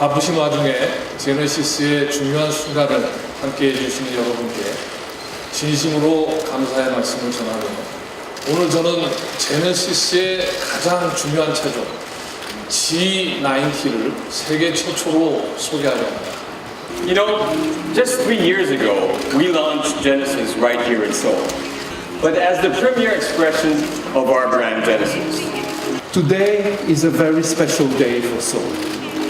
바쁘신 와중에 제네시스의 중요한 순간을 함께해 주시는 여러분께 진심으로 감사의 말씀을 전하며 오늘 저는 제네시스의 가장 중요한 차종 G90를 세계 최초로 소개하려 합니다. You know, just 3 years ago, we launched Genesis right here in Seoul. But as the premier expression of our brand Genesis, Today is a very special day for Seoul.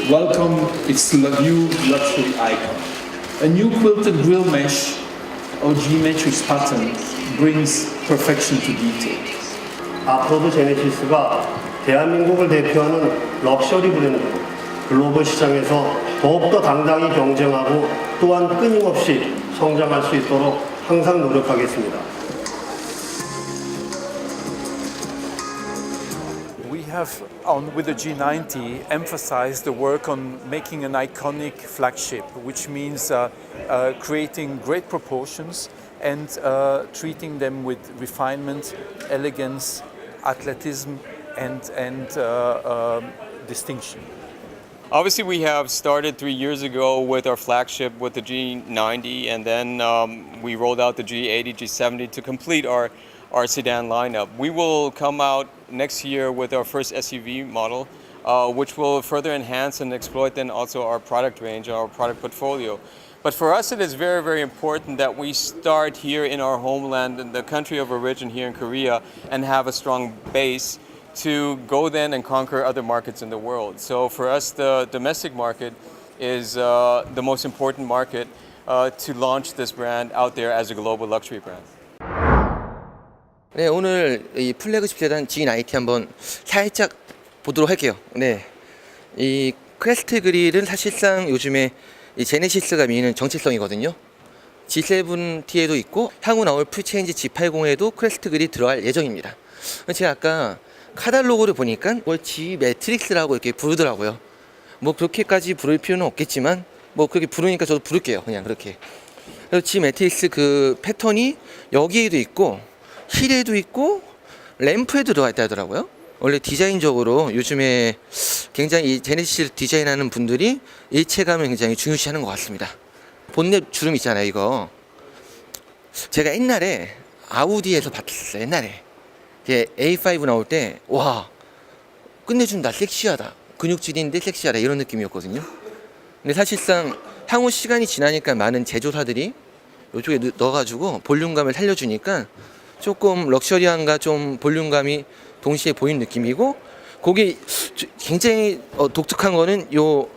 Welcome its new luxury icon. A new quilted grill mesh or G-Matrix pattern brings perfection to detail. 앞으로도 제네시스가 대한민국을 대표하는 럭셔리 브랜드로 글로벌 시장에서 더욱더 당당히 경쟁하고 또한 끊임없이 성장할 수 있도록 항상 노력하겠습니다. We have, with the G90, emphasized the work on making an iconic flagship, which means creating great proportions and treating them with refinement, elegance, athleticism, and distinction. obviously we have started 3 years ago with our flagship with the G90, and then we rolled out the G80, G70 to complete our sedan lineup. We will come out next year with our first SUV model, which will further enhance and exploit then also our product range, our product portfolio. But for us, it is very, very important that we start here in our homeland, in the country of origin here in Korea, and have a strong base to go then and conquer other markets in the world. So for us, the domestic market is the most important market to launch this brand out there as a global luxury brand. 네, 오늘 이 플래그십 세단 G90 한번 살짝 보도록 할게요. 네, 이 크레스트 그릴은 사실상 요즘에 이 제네시스가 미는 정체성이거든요. G70T에도 있고 향후 나올 풀체인지 G80에도 크레스트 그릴이 들어갈 예정입니다. 제가 아까 카탈로그를 보니까 뭘 G 매트릭스라고 이렇게 부르더라고요. 뭐 그렇게까지 부를 필요는 없겠지만 뭐 그렇게 부르니까 저도 부를게요. 그냥 그렇게. 그래서 G 매트릭스 그 패턴이 여기에도 있고 힐에도 있고 램프에도 들어가 있다 하더라고요. 원래 디자인적으로 요즘에 굉장히 이 제네시스 디자인하는 분들이 일체감을 굉장히 중요시하는 것 같습니다. 본넷 주름 있잖아요, 이거. 제가 옛날에 아우디에서 봤었어요. 옛날에 A5 나올 때 와 끝내준다, 섹시하다, 근육질인데 섹시하다 이런 느낌이었거든요. 근데 사실상 향후 시간이 지나니까 많은 제조사들이 이쪽에 넣어가지고 볼륨감을 살려주니까 조금 럭셔리함과 좀 볼륨감이 동시에 보이는 느낌이고, 그게 굉장히 독특한 거는 요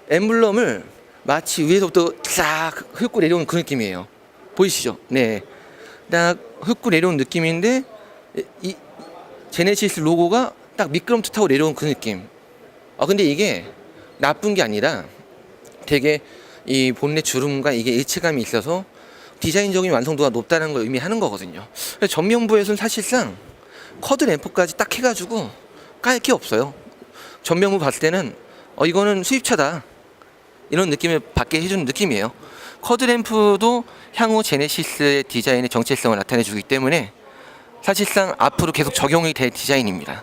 엠블럼을 마치 위에서부터 싹 훑고 내려오는 그 느낌이에요. 보이시죠? 네, 딱 훑고 내려온 느낌인데 이 제네시스 로고가 딱 미끄럼틀 타고 내려온 그 느낌. 근데 이게 나쁜 게 아니라 되게 이 본넷 주름과 이게 일체감이 있어서 디자인적인 완성도가 높다는 걸 의미하는 거거든요. 전면부에서는 사실상 커드 램프까지 딱 해가지고 깔 게 없어요. 전면부 봤을 때는 이거는 수입차다 이런 느낌을 받게 해주는 느낌이에요. 커드 램프도 향후 제네시스의 디자인의 정체성을 나타내주기 때문에 사실상 앞으로 계속 적용이 될 디자인입니다.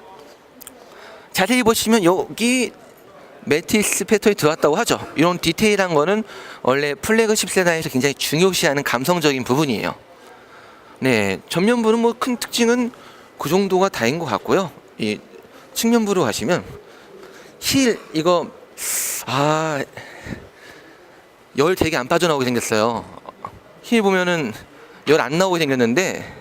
자세히 보시면 여기 매트리스 패턴이 들어왔다고 하죠. 이런 디테일한 거는 원래 플래그십 세단에서 굉장히 중요시하는 감성적인 부분이에요. 네, 전면부는 뭐 큰 특징은 그 정도가 다인 것 같고요. 이 측면부로 가시면 힐 이거 열 되게 안 빠져나오게 생겼어요. 힐 보면은 열 안 나오게 생겼는데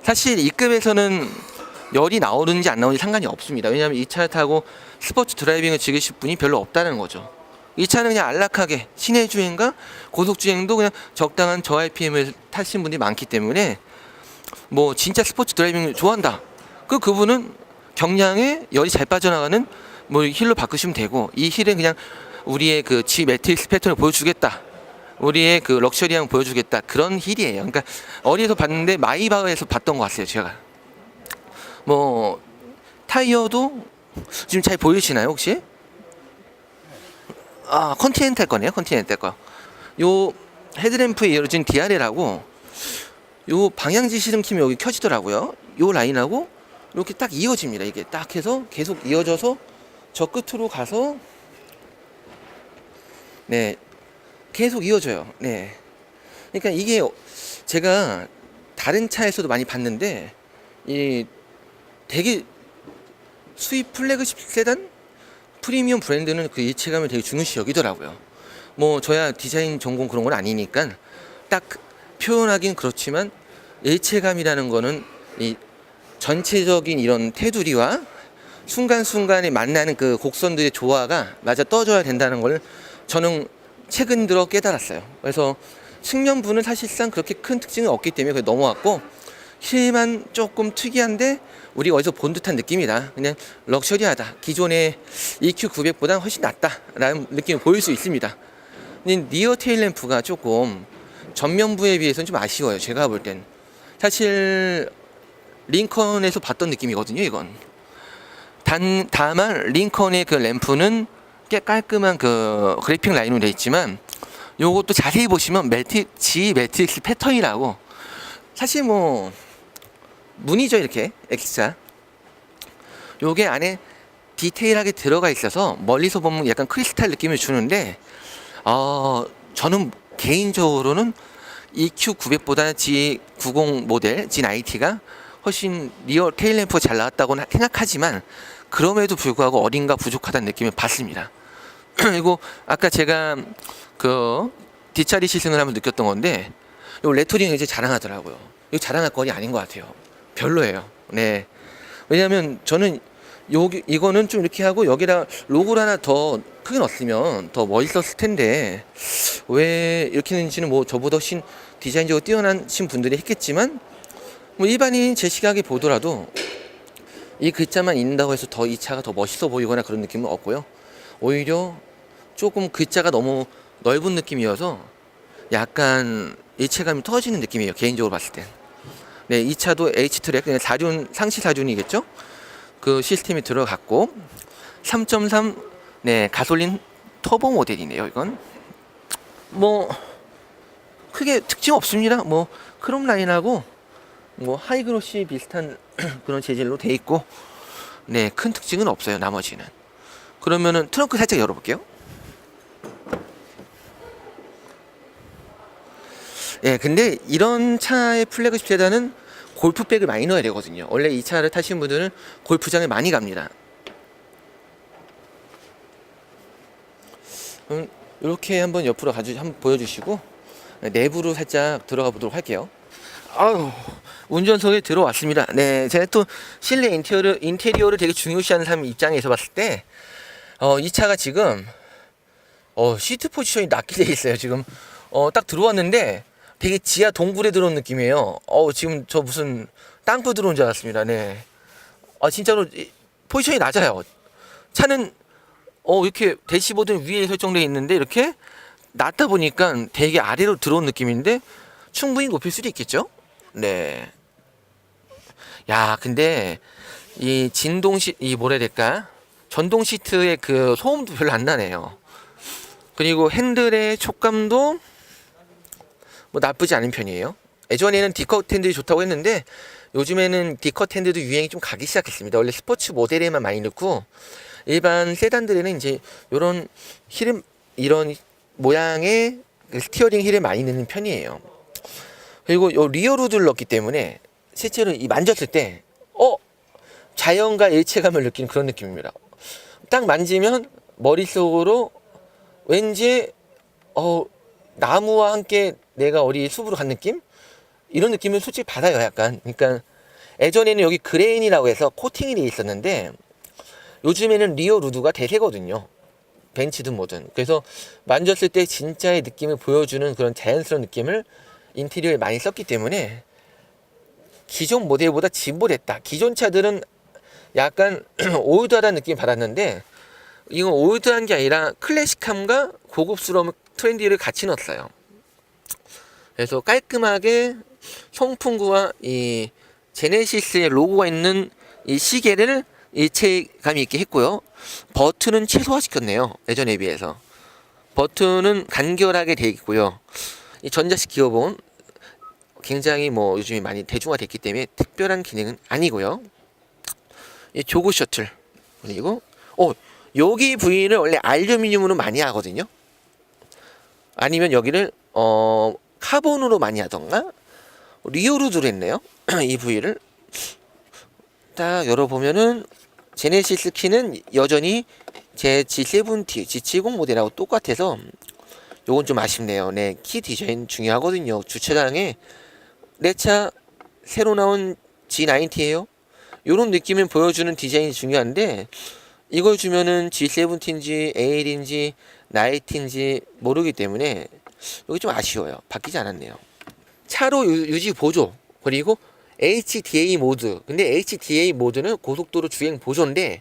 사실 이 급에서는 열이 나오는지 안 나오는지 상관이 없습니다. 왜냐하면 이 차를 타고 스포츠 드라이빙을 즐기실 분이 별로 없다는 거죠. 이 차는 그냥 안락하게 시내 주행과 고속 주행도 그냥 적당한 저 RPM을 타신 분들이 많기 때문에 뭐 진짜 스포츠 드라이빙을 좋아한다. 그분은 경량에 열이 잘 빠져나가는 뭐 힐로 바꾸시면 되고, 이 힐은 그냥 우리의 그 G 매트릭스 패턴을 보여주겠다, 우리의 그 럭셔리함을 보여주겠다, 그런 힐이에요. 그러니까 어디에서 봤는데 마이바흐에서 봤던 것 같아요, 제가. 뭐 타이어도 지금 잘 보이시나요 혹시? 컨티넨탈 거네요. 컨티넨탈 거. 요 헤드램프에 이어진 DRL하고 요 방향지 시름킴이 여기 켜지더라고요. 요 라인하고 이렇게 딱 이어집니다. 이게 딱 해서 계속 이어져서 저 끝으로 가서 네, 계속 이어져요. 네, 그러니까 이게 제가 다른 차에서도 많이 봤는데 이 되게 수입 플래그십 세단 프리미엄 브랜드는 그 일체감을 되게 중요시 여기더라고요. 뭐 저야 디자인 전공 그런 건 아니니까 딱 표현하긴 그렇지만 일체감이라는 거는 이 전체적인 이런 테두리와 순간순간에 만나는 그 곡선들의 조화가 맞아 떠줘야 된다는 걸 저는 최근 들어 깨달았어요. 그래서 측면부는 사실상 그렇게 큰 특징이 없기 때문에 그게 넘어왔고, 힐만 조금 특이한데 우리가 어디서 본 듯한 느낌이다. 그냥 럭셔리하다. 기존의 EQ900보다 훨씬 낫다라는 느낌을 보일 수 있습니다. 근데 리어 테일 램프가 조금 전면부에 비해서는 좀 아쉬워요. 제가 볼 땐. 사실 링컨에서 봤던 느낌이거든요, 이건. 다만 링컨의 그 램프는 꽤 깔끔한 그 그래픽 라인으로 되어 있지만, 요것도 자세히 보시면 G 매트릭스 패턴이라고, 사실 뭐 무늬죠, 이렇게 X자. 요게 안에 디테일하게 들어가 있어서 멀리서 보면 약간 크리스탈 느낌을 주는데, 저는 개인적으로는 EQ900보다 G90 모델 G90가 훨씬 리어 테일 램프가 잘 나왔다고 생각하지만, 그럼에도 불구하고 어딘가 부족하다는 느낌을 받습니다. 그리고 아까 제가 그 뒷자리 시승을 하면 느꼈던 건데, 요 레터링을 이제 자랑하더라고요. 이거 자랑할 거리 아닌 것 같아요. 별로예요. 네. 왜냐면 저는 이거는 좀 이렇게 하고 여기다 로고를 하나 더 크게 넣었으면 더 멋있었을 텐데, 왜 이렇게 했는지는 뭐 저보다 훨씬 디자인적으로 뛰어나신 분들이 했겠지만, 뭐 일반인 제 시각에 보더라도 이 글자만 있는다고 해서 더 이 차가 더 멋있어 보이거나 그런 느낌은 없고요. 오히려 조금 글자가 너무 넓은 느낌이어서 약간 일체감이 떨어지는 느낌이에요, 개인적으로 봤을 때. 네, 이 차도 H트랙, 상시 사륜이겠죠? 그 시스템이 들어갔고, 3.3 네, 가솔린 터보 모델이네요, 이건. 뭐 크게 특징 없습니다. 뭐 크롬 라인하고 뭐 하이그로시 비슷한 그런 재질로 돼 있고, 네, 큰 특징은 없어요, 나머지는. 그러면은 트렁크 살짝 열어볼게요. 예, 근데 이런 차의 플래그십 세단은 골프백을 많이 넣어야 되거든요. 원래 이 차를 타신 분들은 골프장에 많이 갑니다. 이렇게 한번 옆으로 한번 보여주시고, 내부로 살짝 들어가 보도록 할게요. 아유, 운전석에 들어왔습니다. 네, 제가 또 실내 인테리어를 되게 중요시하는 사람 입장에서 봤을 때, 이 차가 지금 시트 포지션이 낮게 돼 있어요. 지금 딱 들어왔는데 되게 지하 동굴에 들어온 느낌이에요. 지금 저 무슨 땅굴 들어온 줄 알았습니다. 네, 진짜로 포지션이 낮아요. 차는 이렇게 대시보드는 위에 설정되어 있는데 이렇게 낮다 보니까 되게 아래로 들어온 느낌인데 충분히 높일 수도 있겠죠? 네. 야, 근데 이 이 뭐라 해야 될까? 전동 시트의 그 소음도 별로 안 나네요. 그리고 핸들의 촉감도 뭐 나쁘지 않은 편이에요. 예전에는 D컷 핸들이 좋다고 했는데 요즘에는 D컷 핸들도 유행이 좀 가기 시작했습니다. 원래 스포츠 모델에만 많이 넣고 일반 세단들에는 이제 요런 이런 모양의 스티어링 힐을 많이 넣는 편이에요. 그리고 요 리어 루드를 넣었기 때문에 실제로 만졌을 때 자연과 일체감을 느끼는 그런 느낌입니다. 딱 만지면 머릿속으로 왠지 나무와 함께 내가 어디 숲으로 간 느낌? 이런 느낌을 솔직히 받아요, 약간. 그러니까 예전에는 여기 그레인이라고 해서 코팅이 되어 있었는데 요즘에는 리어 루드가 대세거든요. 벤츠든 뭐든. 그래서 만졌을 때 진짜의 느낌을 보여주는 그런 자연스러운 느낌을 인테리어에 많이 썼기 때문에 기존 모델보다 진보됐다. 기존 차들은 약간 올드하다는 느낌을 받았는데 이건 올드한 게 아니라 클래식함과 고급스러움, 트렌디를 같이 넣었어요. 그래서 깔끔하게 송풍구와 이 제네시스의 로고가 있는 이 시계를 일체감이 있게 했고요. 버튼은 최소화시켰네요, 예전에 비해서. 버튼은 간결하게 되어 있고요. 이 전자식 기어봉은 굉장히 뭐 요즘에 많이 대중화됐기 때문에 특별한 기능은 아니고요. 이 조그 셔틀, 그리고 여기 부위를 원래 알루미늄으로 많이 하거든요. 아니면 여기를 카본으로 많이 하던가 리오로 들어있네요. 이 부위를 딱 열어보면은 제네시스 키는 여전히 제 G70, G70 모델하고 똑같아서 요건 좀 아쉽네요. 네, 키 디자인 중요하거든요. 주차장에 내 차 새로 나온 G90예요. 요런 느낌을 보여주는 디자인이 중요한데 이걸 주면은 G70인지 A8인지 19인지 모르기 때문에 여기 좀 아쉬워요. 바뀌지 않았네요. 차로 유지 보조 그리고 HDA 모드. 근데 HDA 모드는 고속도로 주행 보조인데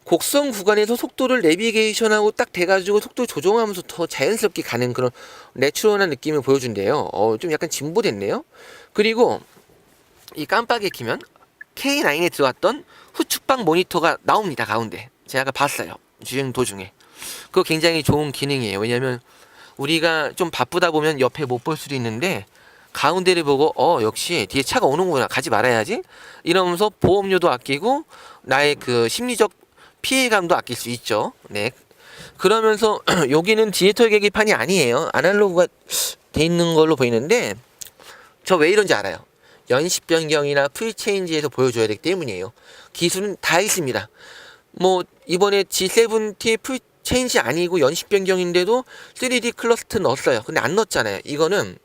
곡선 구간에서 속도를 내비게이션하고 딱 돼가지고 속도 조정하면서 더 자연스럽게 가는 그런 내추럴한 느낌을 보여준대요. 좀 약간 진보됐네요. 그리고 이 깜빡이 키면 K9에 들어왔던 후측방 모니터가 나옵니다. 가운데 제가 아까 봤어요. 주행 도중에. 그거 굉장히 좋은 기능이에요. 왜냐면 우리가 좀 바쁘다 보면 옆에 못 볼 수도 있는데 가운데를 보고 역시 뒤에 차가 오는구나 가지 말아야지 이러면서 보험료도 아끼고 나의 그 심리적 피해감도 아낄 수 있죠. 네. 그러면서 여기는 디지털 계기판이 아니에요. 아날로그가 돼 있는 걸로 보이는데 저 왜 이런지 알아요. 연식 변경이나 풀체인지에서 보여줘야 되기 때문이에요. 기술은 다 있습니다. 뭐 이번에 G70 풀체인지 아니고 연식 변경인데도 3D 클러스터 넣었어요. 근데 안 넣었잖아요. 이거는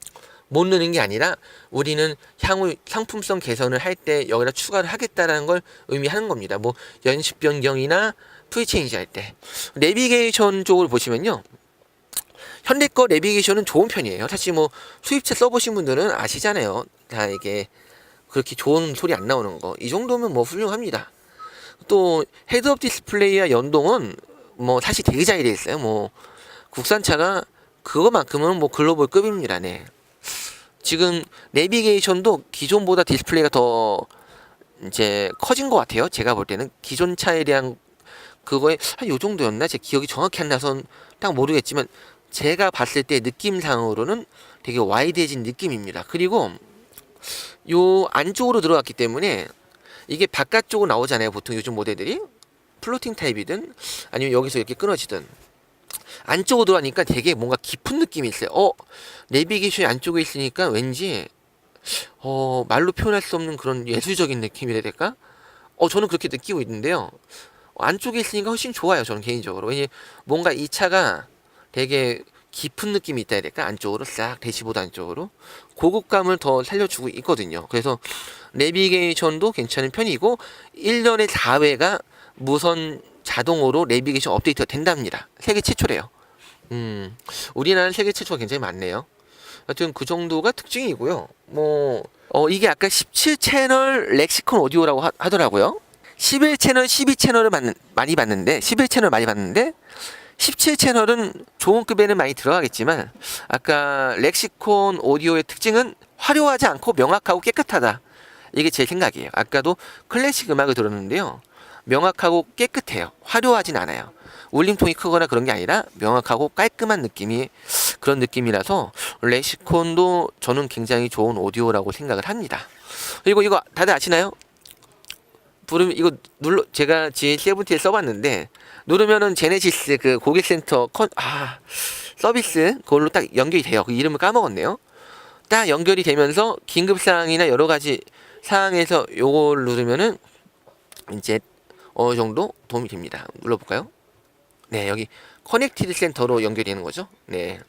못 넣는 게 아니라 우리는 향후 상품성 개선을 할 때 여기다 추가를 하겠다라는 걸 의미하는 겁니다. 뭐 연식 변경이나 풀체인지 할 때. 내비게이션 쪽을 보시면요. 현대 거 내비게이션은 좋은 편이에요. 사실 뭐 수입차 써보신 분들은 아시잖아요. 다 이게 그렇게 좋은 소리 안 나오는 거. 이 정도면 뭐 훌륭합니다. 또 헤드업 디스플레이와 연동은 뭐 사실 되게 잘 돼 있어요. 뭐 국산차가 그거만큼은 뭐 글로벌급입니다. 네. 지금 내비게이션도 기존보다 디스플레이가 더 이제 커진 것 같아요. 제가 볼 때는 기존 차에 대한 그거에 한 요 정도였나? 제 기억이 정확히 안 나선 딱 모르겠지만 제가 봤을 때 느낌상으로는 되게 와이드해진 느낌입니다. 그리고 요 안쪽으로 들어갔기 때문에 이게 바깥쪽으로 나오잖아요. 보통 요즘 모델들이 플로팅 타입이든 아니면 여기서 이렇게 끊어지든 안쪽으로 들어가니까 되게 뭔가 깊은 느낌이 있어요. 내비게이션이 안쪽에 있으니까 왠지 말로 표현할 수 없는 그런 예술적인 느낌이라 해야 될까? 저는 그렇게 느끼고 있는데요. 안쪽에 있으니까 훨씬 좋아요. 저는 개인적으로. 왜냐면 뭔가 이 차가 되게 깊은 느낌이 있다 해야 될까? 안쪽으로 싹 대시보드 안쪽으로 고급감을 더 살려주고 있거든요. 그래서 내비게이션도 괜찮은 편이고 1년에 4회가 무선 자동으로 내비게이션 업데이트가 된답니다. 세계 최초래요. 우리나라는 세계 최초가 굉장히 많네요. 하여튼 그 정도가 특징이고요. 이게 아까 17채널 렉시콘 오디오라고 하더라고요. 11채널, 12채널을 많이 봤는데 11채널 많이 봤는데 17채널은 좋은 급에는 많이 들어가겠지만 아까 렉시콘 오디오의 특징은 화려하지 않고 명확하고 깨끗하다. 이게 제 생각이에요. 아까도 클래식 음악을 들었는데요. 명확하고 깨끗해요. 화려하진 않아요. 울림통이 크거나 그런 게 아니라 명확하고 깔끔한 느낌이 그런 느낌이라서 렉시콘도 저는 굉장히 좋은 오디오라고 생각을 합니다. 그리고 이거 다들 아시나요? 부르면 이거 제가 G70에 써봤는데 누르면은 제네시스 그 고객센터 서비스 그걸로 딱 연결이 돼요. 그 이름을 까먹었네요. 딱 연결이 되면서 긴급사항이나 여러가지 사항에서 요걸 누르면은 이제 어느 정도 도움이 됩니다. 눌러볼까요? 네, 여기 커넥티드 센터로 연결이 되는 거죠. 네.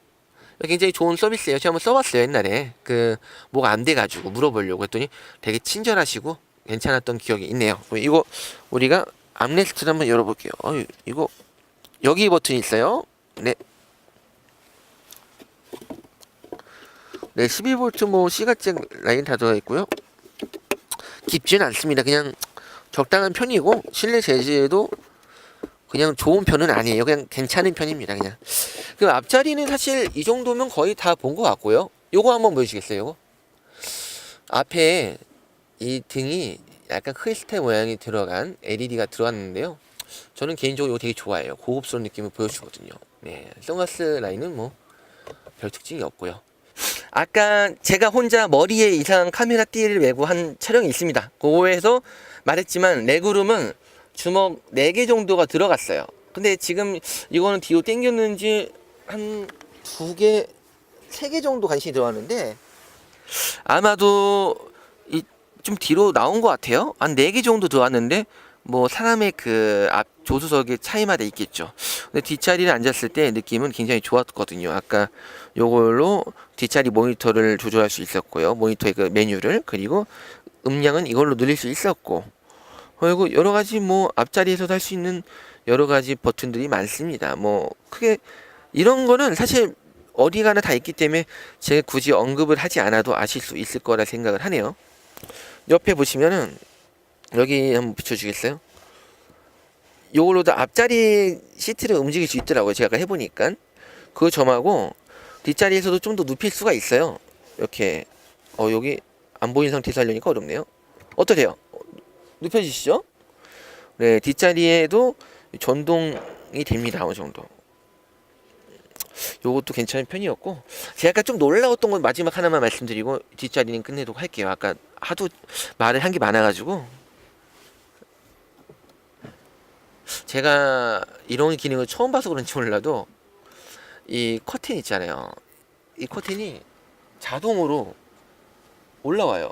굉장히 좋은 서비스예요. 제가 한번 써봤어요. 옛날에 뭐가 안 돼가지고 물어보려고 했더니 되게 친절하시고 괜찮았던 기억이 있네요. 이거 우리가 암레스트를 한번 열어볼게요. 이거 여기 버튼이 있어요. 네. 네, 12V 뭐 C가잭 라인 다 들어있고요. 깊지는 않습니다. 그냥 적당한 편이고 실내 재질도 그냥 좋은 편은 아니에요. 그냥 괜찮은 편입니다. 그냥 그 앞자리는 사실 이 정도면 거의 다 본 것 같고요. 요거 한번 보여주시겠어요? 요거 앞에 이 등이 약간 크리스탈 모양이 들어간 LED가 들어갔는데요. 저는 개인적으로 이거 되게 좋아해요. 고급스러운 느낌을 보여주거든요. 네, 선글라스 라인은 뭐 별 특징이 없고요. 아까 제가 혼자 머리에 이상한 카메라 띠를 메고 한 촬영이 있습니다. 그거에서 말했지만 레그룸은 주먹 4개 정도가 들어갔어요. 근데 지금 이거는 뒤로 당겼는지 한 2개, 3개 정도 간신히 들어왔는데 아마도 좀 뒤로 나온 것 같아요. 한 4개 정도 들어왔는데 뭐 사람의 그 앞 조수석의 차이마다 있겠죠. 근데 뒷자리를 앉았을 때 느낌은 굉장히 좋았거든요. 아까 요걸로 뒷자리 모니터를 조절할 수 있었고요. 모니터의 그 메뉴를, 그리고 음량은 이걸로 늘릴 수 있었고, 그리고 여러 가지 뭐 앞자리에서도 할 수 있는 여러 가지 버튼들이 많습니다. 뭐 크게 이런 거는 사실 어디 가나 다 있기 때문에 제가 굳이 언급을 하지 않아도 아실 수 있을 거라 생각을 하네요. 옆에 보시면은 여기 한번 비춰주겠어요? 요걸로도 앞자리 시트를 움직일 수 있더라고요. 제가 아까 해보니까. 그 점하고 뒷자리에서도 좀 더 눕힐 수가 있어요. 이렇게 여기 안 보이는 상태에서 하려니까 어렵네요. 어떠세요? 눕혀지시죠? 네, 뒷자리에도 전동이 됩니다. 어느 정도. 요것도 괜찮은 편이었고, 제가 아까 좀 놀라웠던 건 마지막 하나만 말씀드리고 뒷자리는 끝내도록 할게요. 아까 하도 말을 한 게 많아가지고 제가 이런 기능을 처음 봐서 그런지 몰라도 이 커튼 있잖아요. 이 커튼이 자동으로 올라와요.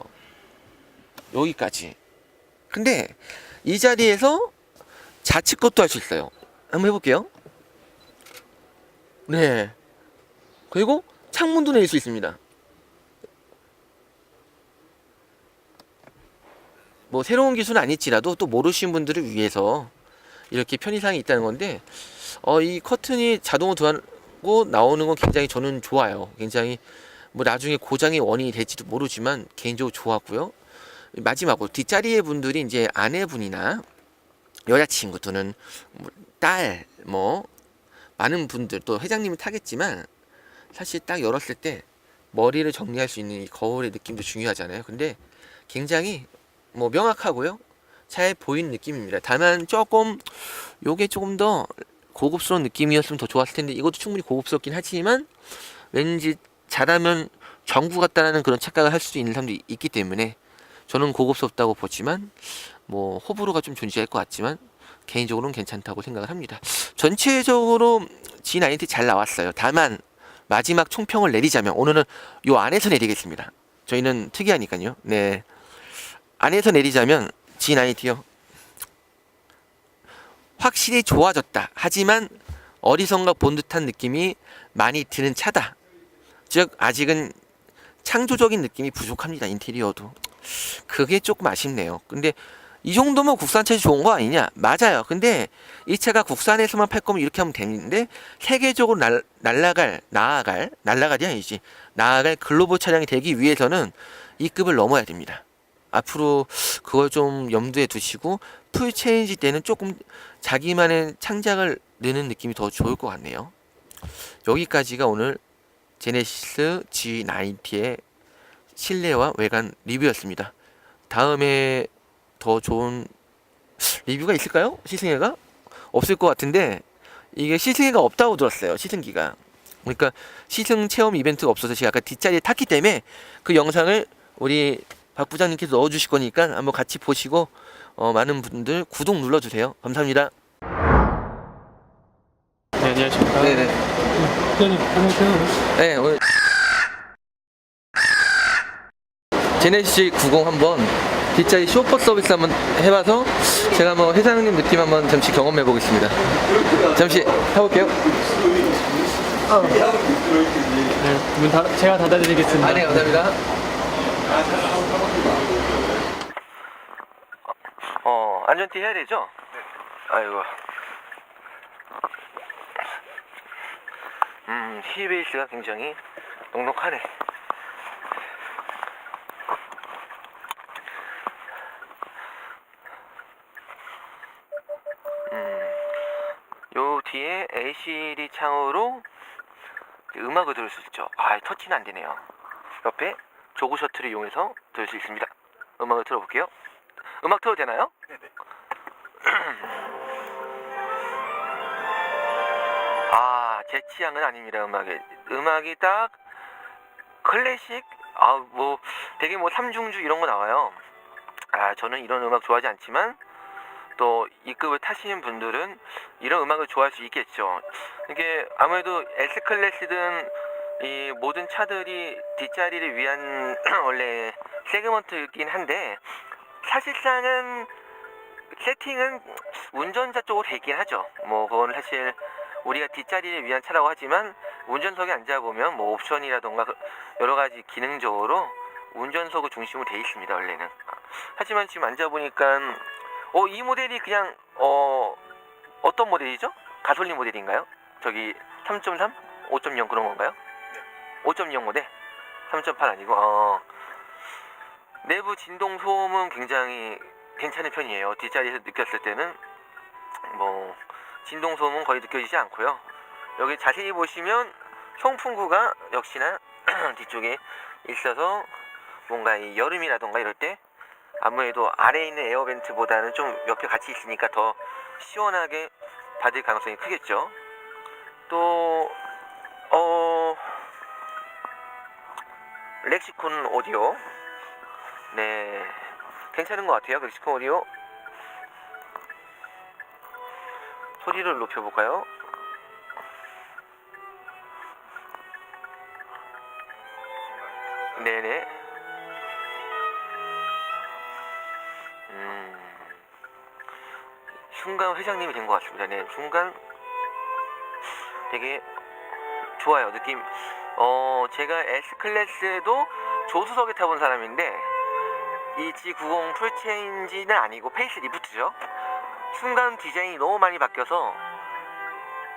여기까지. 근데 이 자리에서 좌측 것도 할 수 있어요. 한번 해볼게요. 네. 그리고 창문도 낼 수 있습니다. 뭐 새로운 기술은 아닐지라도 또 모르시는 분들을 위해서 이렇게 편의사항이 있다는 건데, 이 커튼이 자동으로 들어가고 나오는 건 굉장히 저는 좋아요. 굉장히 뭐 나중에 고장의 원인이 될지도 모르지만 개인적으로 좋았고요. 마지막으로 뒷자리의 분들이 이제 아내분이나 여자친구 또는 뭐 딸, 뭐 많은 분들, 또 회장님은 타겠지만 사실 딱 열었을 때 머리를 정리할 수 있는 이 거울의 느낌도 중요하잖아요. 근데 굉장히 뭐 명확하고요, 잘 보이는 느낌입니다. 다만 조금 요게 조금 더 고급스러운 느낌이었으면 더 좋았을 텐데, 이것도 충분히 고급스럽긴 하지만 왠지 잘하면 전구 같다라는 그런 착각을 할 수도 있는 사람도 있기 때문에 저는 고급스럽다고 보지만 뭐 호불호가 좀 존재할 것 같지만 개인적으로는 괜찮다고 생각을 합니다. 전체적으로 G90 잘 나왔어요. 다만 마지막 총평을 내리자면 오늘은 요 안에서 내리겠습니다. 저희는 특이하니까요. 네, 안에서 내리자면 G90요 확실히 좋아졌다. 하지만 어리석은가 본 듯한 느낌이 많이 드는 차다. 즉 아직은 창조적인 느낌이 부족합니다. 인테리어도. 그게 조금 아쉽네요. 근데 이 정도면 국산차에서 좋은 거 아니냐? 맞아요. 근데 이 차가 국산에서만 팔 거면 이렇게 하면 되는데 세계적으로 나아갈 글로벌 차량이 되기 위해서는 이 급을 넘어야 됩니다. 앞으로 그걸 좀 염두에 두시고 풀 체인지 때는 조금 자기만의 창작을 내는 느낌이 더 좋을 것 같네요. 여기까지가 오늘 제네시스 G90의 실내와 외관 리뷰였습니다. 다음에 더 좋은 리뷰가 있을까요? 시승회가? 없을 것 같은데, 이게 시승회가 없다고 들었어요. 시승기가. 그러니까 시승 체험 이벤트가 없어서 제가 아까 뒷자리에 탔기 때문에 그 영상을 우리 박 부장님께서 넣어주실 거니까 한번 같이 보시고 많은 분들 구독 눌러주세요. 감사합니다. 네, 안녕하십니까. 네네. 부장님, 안녕하세요. 네, 오늘 제네시스 90 한번 뒷자리 쇼퍼 서비스 한번 해봐서 제가 한번 회장님 느낌 한번 잠시 경험해 보겠습니다. 잠시 해볼게요. 네, 문 제가 닫아드리겠습니다. 네, 감사합니다. 안전띠 해야 되죠? 네. 아이고. 휠베이스가 굉장히 넉넉하네. 요 뒤에 LCD 창으로 음악을 들을 수 있죠. 터치는 안 되네요. 옆에 조그 셔틀을 이용해서 들을 수 있습니다. 음악을 들어볼게요. 음악 틀어도 되나요? 네네. 제 취향은 아닙니다. 음악이 딱 클래식, 뭐 되게 뭐 삼중주 이런 거 나와요. 저는 이런 음악 좋아하지 않지만 또 이 급을 타시는 분들은 이런 음악을 좋아할 수 있겠죠. 이게 아무래도 S 클래스든 이 모든 차들이 뒷자리를 위한 원래 세그먼트이긴 한데 사실상은 세팅은 운전자 쪽으로 돼 있긴 하죠. 뭐 그건 사실 우리가 뒷자리를 위한 차라고 하지만 운전석에 앉아보면 뭐 옵션이라던가 여러 가지 기능적으로 운전석을 중심으로 돼 있습니다 원래는. 하지만 지금 앉아보니까 이 모델이 그냥 어떤 모델이죠? 가솔린 모델인가요? 저기 3.3? 5.0 그런 건가요? 5.0 모델? 3.8 아니고 내부 진동 소음은 굉장히 괜찮은 편이에요. 뒷자리에서 느꼈을 때는 뭐 진동 소음은 거의 느껴지지 않고요. 여기 자세히 보시면 송풍구가 역시나 뒤쪽에 있어서 뭔가 이 여름이라던가 이럴 때 아무래도 아래에 있는 에어벤트보다는 좀 옆에 같이 있으니까 더 시원하게 받을 가능성이 크겠죠. 또 렉시콘 오디오, 네, 괜찮은 것 같아요. 렉시콘 오디오 소리를 높여볼까요? 네네. 순간 회장님이 된 것 같습니다. 네, 순간 되게 좋아요. 느낌. 제가 S클래스도 조수석에 타본 사람인데 이 G90 풀체인지는 아니고 페이스리프트죠. 순간 디자인이 너무 많이 바뀌어서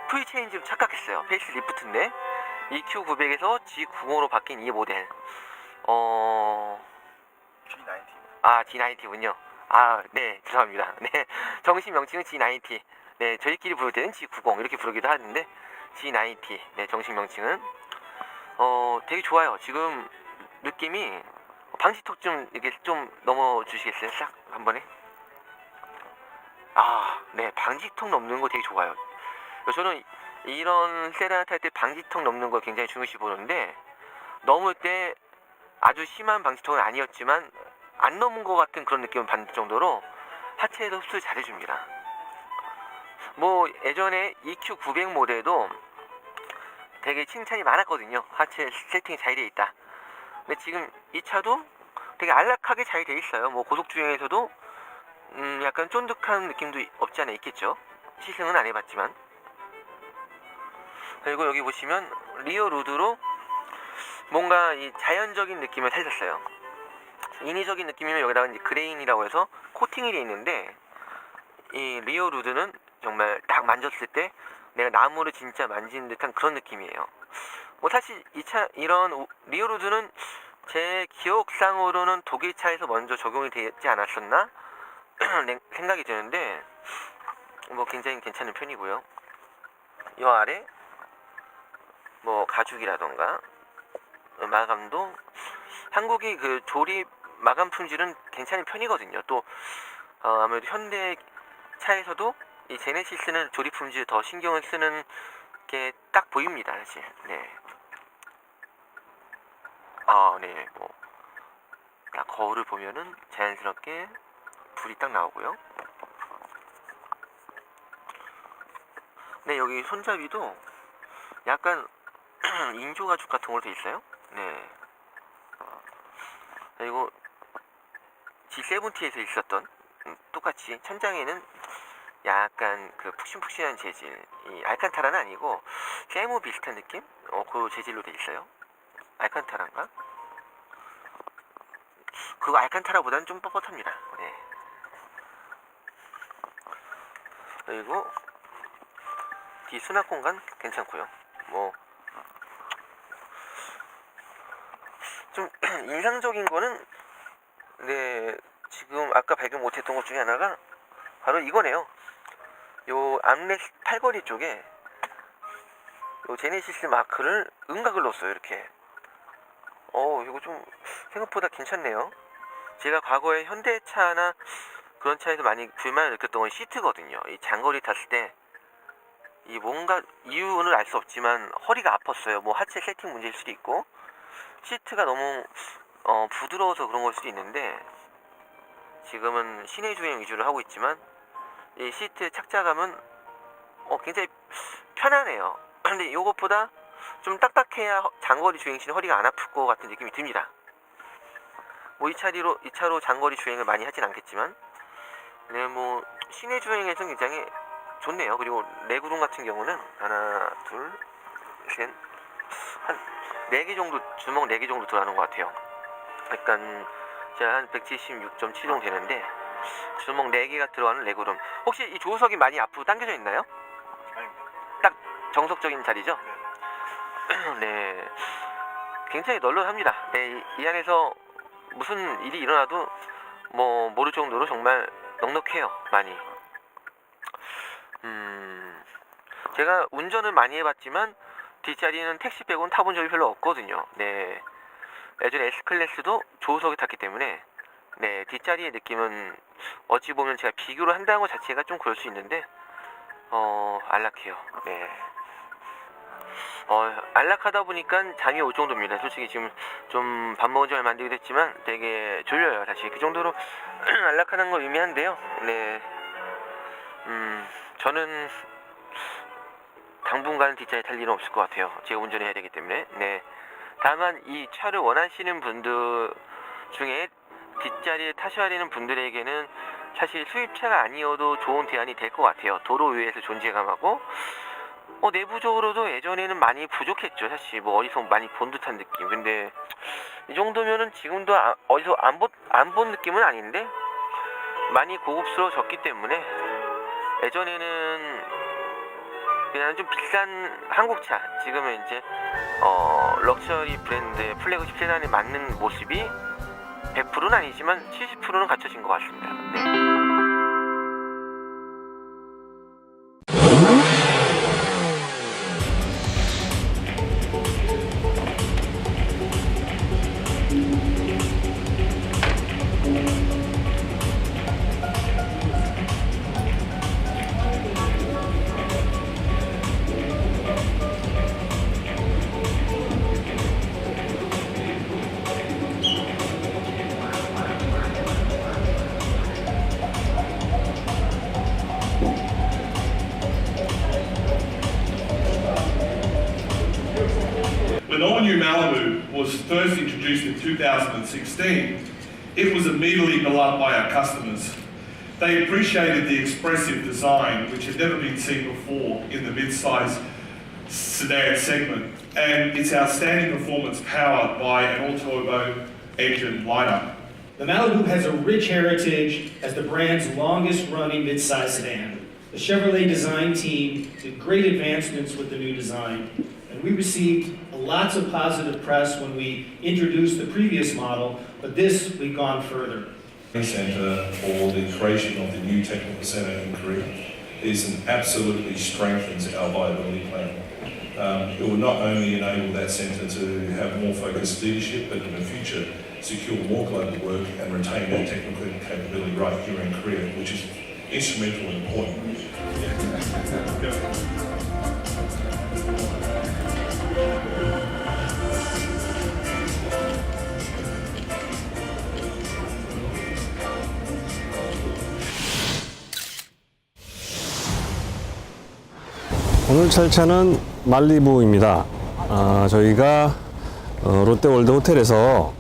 풀체인지로 착각했어요. 페이스리프트인데 EQ900에서 G90으로 바뀐 이 모델 G90군요. 네, 죄송합니다. 네, 정식 명칭은 G90. 네, 저희끼리 부를 때는 G90 이렇게 부르기도 하는데 G90. 네, 정식 명칭은 되게 좋아요. 지금 느낌이 방지턱 좀 이렇게 좀 넘어 주시겠어요? 싹 한 번에. 네, 방지턱 넘는 거 되게 좋아요. 저는 이런 세단 탈 때 방지턱 넘는 거 굉장히 중요시 보는데 넘을 때 아주 심한 방지턱은 아니었지만 안 넘은 것 같은 그런 느낌을 받을 정도로 하체에도 흡수를 잘해줍니다. 뭐 예전에 EQ900 모델도 되게 칭찬이 많았거든요. 하체 세팅이 잘 돼 있다. 근데 지금 이 차도 되게 안락하게 잘 돼 있어요. 뭐 고속주행에서도 약간 쫀득한 느낌도 없지 않아 있겠죠. 시승은 안 해봤지만. 그리고 여기 보시면 리어 루드로 뭔가 이 자연적인 느낌을 살렸어요. 인위적인 느낌이면 여기다가 이제 그레인이라고 해서 코팅이 되어 있는데 이 리어 루드는 정말 딱 만졌을 때 내가 나무를 진짜 만지는 듯한 그런 느낌이에요. 뭐 사실 이 차 이런 리어 루드는 제 기억상으로는 독일 차에서 먼저 적용이 되지 않았었나 생각이 드는데 뭐 굉장히 괜찮은 편이고요. 이 아래 뭐 가죽이라던가 마감도 한국이 그 조립 마감 품질은 괜찮은 편이거든요. 또 아무래도 현대 차에서도 이 제네시스는 조립 품질 더 신경을 쓰는 게 딱 보입니다, 사실. 네. 네, 뭐 딱 거울을 보면은 자연스럽게 불이 딱 나오고요. 네, 여기 손잡이도 약간 인조 가죽 같은 걸로 돼 있어요. 네. 그리고 G70에서 있었던 똑같이 천장에는 약간 그 푹신푹신한 재질, 이 알칸타라는 아니고 세무 비슷한 느낌? 그 재질로 돼 있어요. 알칸타라인가? 그거 알칸타라보다는 좀 뻣뻣합니다. 네. 그리고 뒤 수납 공간 괜찮고요. 뭐 좀 인상적인 거는 네, 지금 아까 발견 못했던 것 중에 하나가 바로 이거네요. 요 암레 팔걸이 쪽에 요 제네시스 마크를 음각을 넣었어요. 이렇게. 이거 좀 생각보다 괜찮네요. 제가 과거에 현대차나 그런 차에서 많이 불만을 느꼈던 건 시트거든요. 이 장거리 탔을 때 이 뭔가 이유는 알 수 없지만 허리가 아팠어요. 뭐 하체 세팅 문제일 수도 있고 시트가 너무 부드러워서 그런 걸 수도 있는데 지금은 시내 주행 위주로 하고 있지만 이 시트의 착자감은 굉장히 편하네요. 근데 이것보다 좀 딱딱해야 장거리 주행 시는 허리가 안 아플 것 같은 느낌이 듭니다. 뭐 이 차로 장거리 주행을 많이 하진 않겠지만, 네, 뭐 시내 주행에서 굉장히 좋네요. 그리고 레그룸 같은 경우는 하나, 둘, 셋, 한 4개 정도, 주먹 4개 정도 들어가는 것 같아요. 약간 제가 한 176.7 정도 되는데 주먹 4개가 들어가는 레그룸. 혹시 이 조수석이 많이 앞으로 당겨져 있나요? 딱 정석적인 자리죠? 네, 굉장히 널널합니다. 네, 이 안에서 무슨 일이 일어나도 뭐 모를 정도로 정말 넉넉해요, 많이. 제가 운전을 많이 해봤지만 뒷자리는 택시 빼고는 타본 적이 별로 없거든요. 네, 예전에 S클래스도 조수석에 탔기 때문에 네, 뒷자리의 느낌은 어찌 보면 제가 비교를 한다는 것 자체가 좀 그럴 수 있는데 안락해요. 네. 안락하다 보니까 잠이 올 정도입니다. 솔직히 지금 좀 밥 먹은 지 얼마 안 되기도 했지만 되게 졸려요. 사실 그 정도로 안락하다는 걸 의미한데요. 네, 저는 당분간 뒷자리 탈 일은 없을 것 같아요. 제가 운전해야 되기 때문에. 네, 다만 이 차를 원하시는 분들 중에 뒷자리를 타셔야 되는 분들에게는 사실 수입차가 아니어도 좋은 대안이 될 것 같아요. 도로 위에서 존재감하고 내부적으로도 예전에는 많이 부족했죠. 사실 뭐 어디서 많이 본 듯한 느낌. 근데 이 정도면은 지금도 어디서 안 본 느낌은 아닌데 많이 고급스러워졌기 때문에 예전에는 그냥 좀 비싼 한국차, 지금은 이제 럭셔리 브랜드의 플래그십 세단에 맞는 모습이 100%는 아니지만 70%는 갖춰진 것 같습니다. 네. When all-new Malibu was first introduced in 2016, it was immediately beloved by our customers. They appreciated the expressive design, which had never been seen before in the mid-size sedan segment, and its outstanding performance powered by an all-turbo engine lineup. The Malibu has a rich heritage as the brand's longest-running midsize sedan. The Chevrolet design team did great advancements with the new design, and we received lots of positive press when we introduced the previous model, but this we've gone further. Centre for the creation of the new technical centre in Korea absolutely strengthens our viability plan. It will not only enable that centre to have more focused leadership, but in the future secure more global work and retain that technical capability right here in Korea, which is instrumental and important. 오늘 찰차는 말리부입니다. 저희가 롯데월드 호텔에서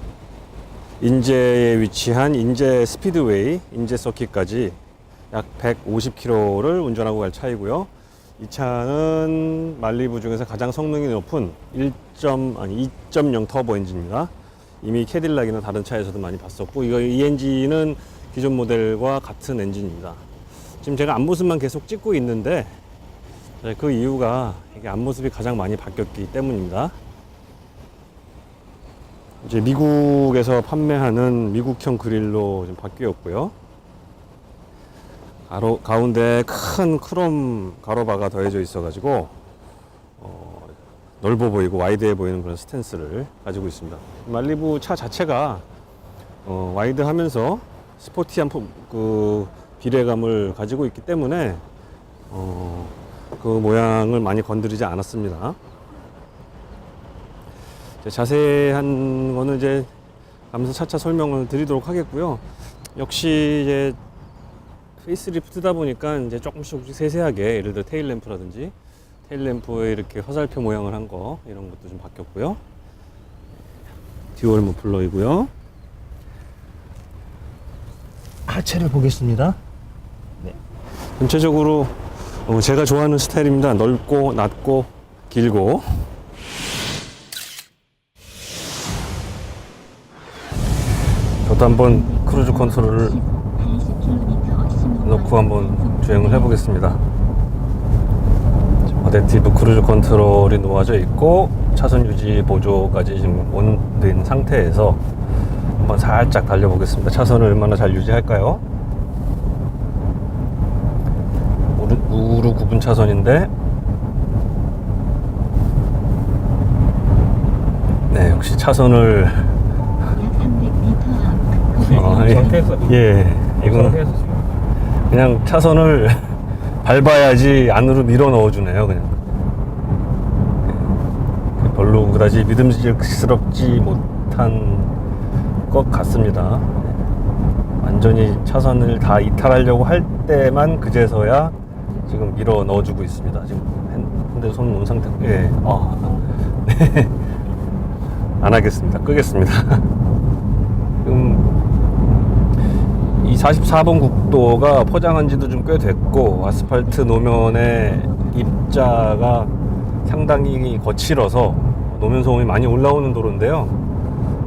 인제에 위치한 인제 스피드웨이, 인제 서킷까지 약 150km를 운전하고 갈 차이고요. 이 차는 말리부 중에서 가장 성능이 높은 2.0 터보 엔진입니다. 이미 캐딜락이나 다른 차에서도 많이 봤었고, 이 엔진은 기존 모델과 같은 엔진입니다. 지금 제가 앞모습만 계속 찍고 있는데 그 이유가 이게 앞모습이 가장 많이 바뀌었기 때문입니다. 이제 미국에서 판매하는 미국형 그릴로 좀 바뀌었고요. 가운데 큰 크롬 가로바가 더해져 있어가지고 넓어 보이고 와이드해 보이는 그런 스탠스를 가지고 있습니다. 말리부 차 자체가 와이드하면서 스포티한 그 비례감을 가지고 있기 때문에 그 모양을 많이 건드리지 않았습니다. 자세한 거는 이제 가면서 차차 설명을 드리도록 하겠고요. 역시 이제 페이스리프트다 보니까 이제 조금씩 세세하게, 예를 들어 테일 램프라든지 테일램프에 이렇게 화살표 모양을 한 거 이런 것도 좀 바뀌었고요. 듀얼 머플러이고요. 하체를 보겠습니다. 네. 전체적으로 제가 좋아하는 스타일입니다. 넓고 낮고 길고. 저도 한번 크루즈 컨트롤을 넣고 한번 주행을 해보겠습니다. 어댑티브 크루즈 컨트롤이 놓아져 있고 차선 유지 보조까지 지금 온된 상태에서 한번 살짝 달려보겠습니다. 차선을 얼마나 잘 유지할까요? 우루 구분 차선인데, 네, 역시 차선을 예, 이건 그냥 차선을 밟아야지 안으로 밀어 넣어주네요. 그냥 별로 그다지 믿음직스럽지 못한 것 같습니다. 완전히 차선을 다 이탈하려고 할 때만 그제서야 지금 밀어 넣어주고 있습니다. 지금 핸들 손 놓은 상태. 예, 네. 안 하겠습니다. 끄겠습니다. 지금 이 44번 국도가 포장한 지도 좀 꽤 됐고 아스팔트 노면의 입자가 상당히 거칠어서 노면 소음이 많이 올라오는 도로인데요.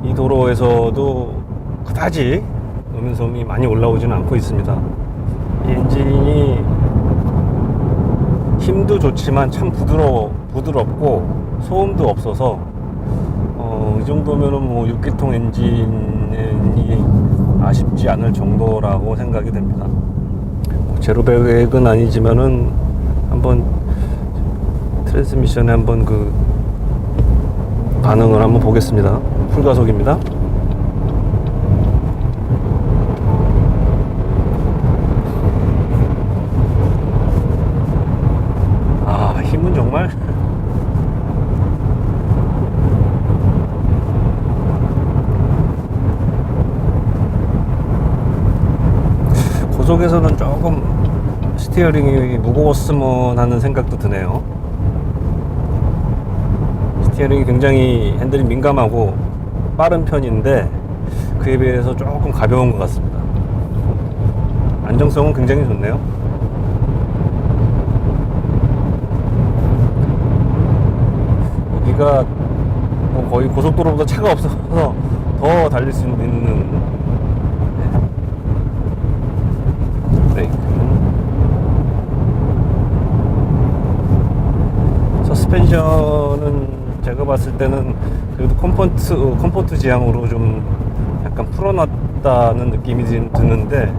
이 도로에서도 그다지 노면 소음이 많이 올라오지는 않고 있습니다. 이 엔진이 힘도 좋지만 참 부드럽고 소음도 없어서 이 정도면은 뭐 6기통 엔진이 아쉽지 않을 정도라고 생각이 됩니다. 제로백은 아니지만은 한번 트랜스미션에 한번 그 반응을 한번 보겠습니다. 풀가속입니다. 힘은 정말 고속에서는 조금 스티어링이 무거웠으면 하는 생각도 드네요. 스티어링이 굉장히 핸들이 민감하고 빠른 편인데 그에 비해서 조금 가벼운 것 같습니다. 안정성은 굉장히 좋네요. 여기가 뭐 거의 고속도로보다 차가 없어서 더 달릴 수 있는 브레이크. 서스펜션은 제가 봤을 때는 그래도 컴포트 지향으로 좀 약간 풀어놨다는 느낌이 드는데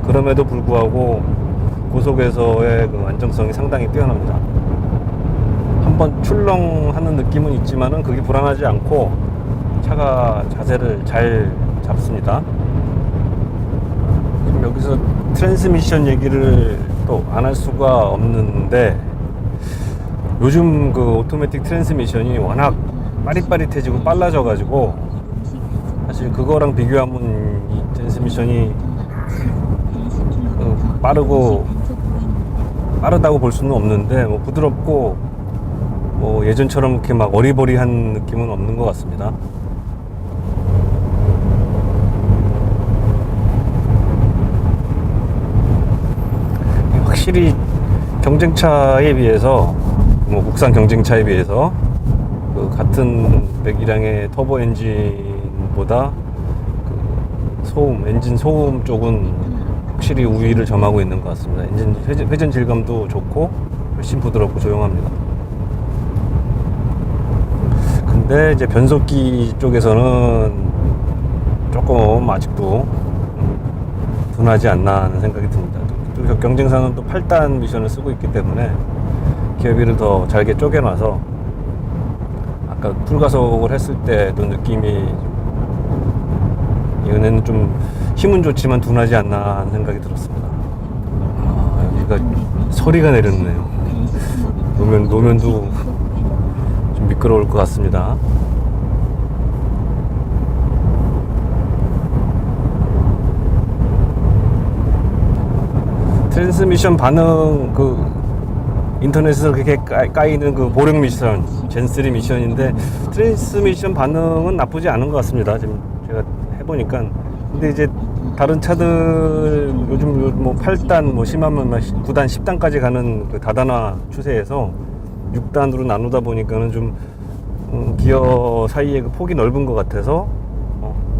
그럼에도 불구하고 고속에서의 그 안정성이 상당히 뛰어납니다. 한번 출렁하는 느낌은 있지만은 그게 불안하지 않고 차가 자세를 잘 잡습니다. 지금 여기서 트랜스미션 얘기를 또 안 할 수가 없는데 요즘 그 오토매틱 트랜스미션이 워낙 빠릿빠릿해지고 빨라져가지고 사실 그거랑 비교하면 이 트랜스미션이 빠르다고 볼 수는 없는데 뭐 부드럽고 뭐 예전처럼 이렇게 막 어리버리한 느낌은 없는 것 같습니다. 확실히 경쟁차에 비해서 뭐 국산 경쟁차에 비해서 그 같은 배기량의 터보 엔진보다 그 소음, 엔진 소음 쪽은 확실히 우위를 점하고 있는 것 같습니다. 엔진 회전 질감도 좋고 훨씬 부드럽고 조용합니다. 근데 이제 변속기 쪽에서는 조금 아직도 둔하지 않나 하는 생각이 듭니다. 또 경쟁사는 또 8단 미션을 쓰고 있기 때문에 기어비를 더 잘게 쪼개놔서 아까 풀가속을 했을 때도 느낌이 이번에는 좀 힘은 좋지만 둔하지 않나 하는 생각이 들었습니다. 여기가 소리가 내렸네요. 노면도 좀 미끄러울 것 같습니다. 트랜스미션 반응 인터넷에서 그렇게 까이는 그 보령 미션, 젠3 미션인데 트랜스미션 반응은 나쁘지 않은 것 같습니다. 지금 제가 해보니까. 근데 이제 다른 차들 요즘 뭐 8단, 뭐 심하면 9단, 10단까지 가는 그 다단화 추세에서 6단으로 나누다 보니까는 좀 기어 사이에 그 폭이 넓은 것 같아서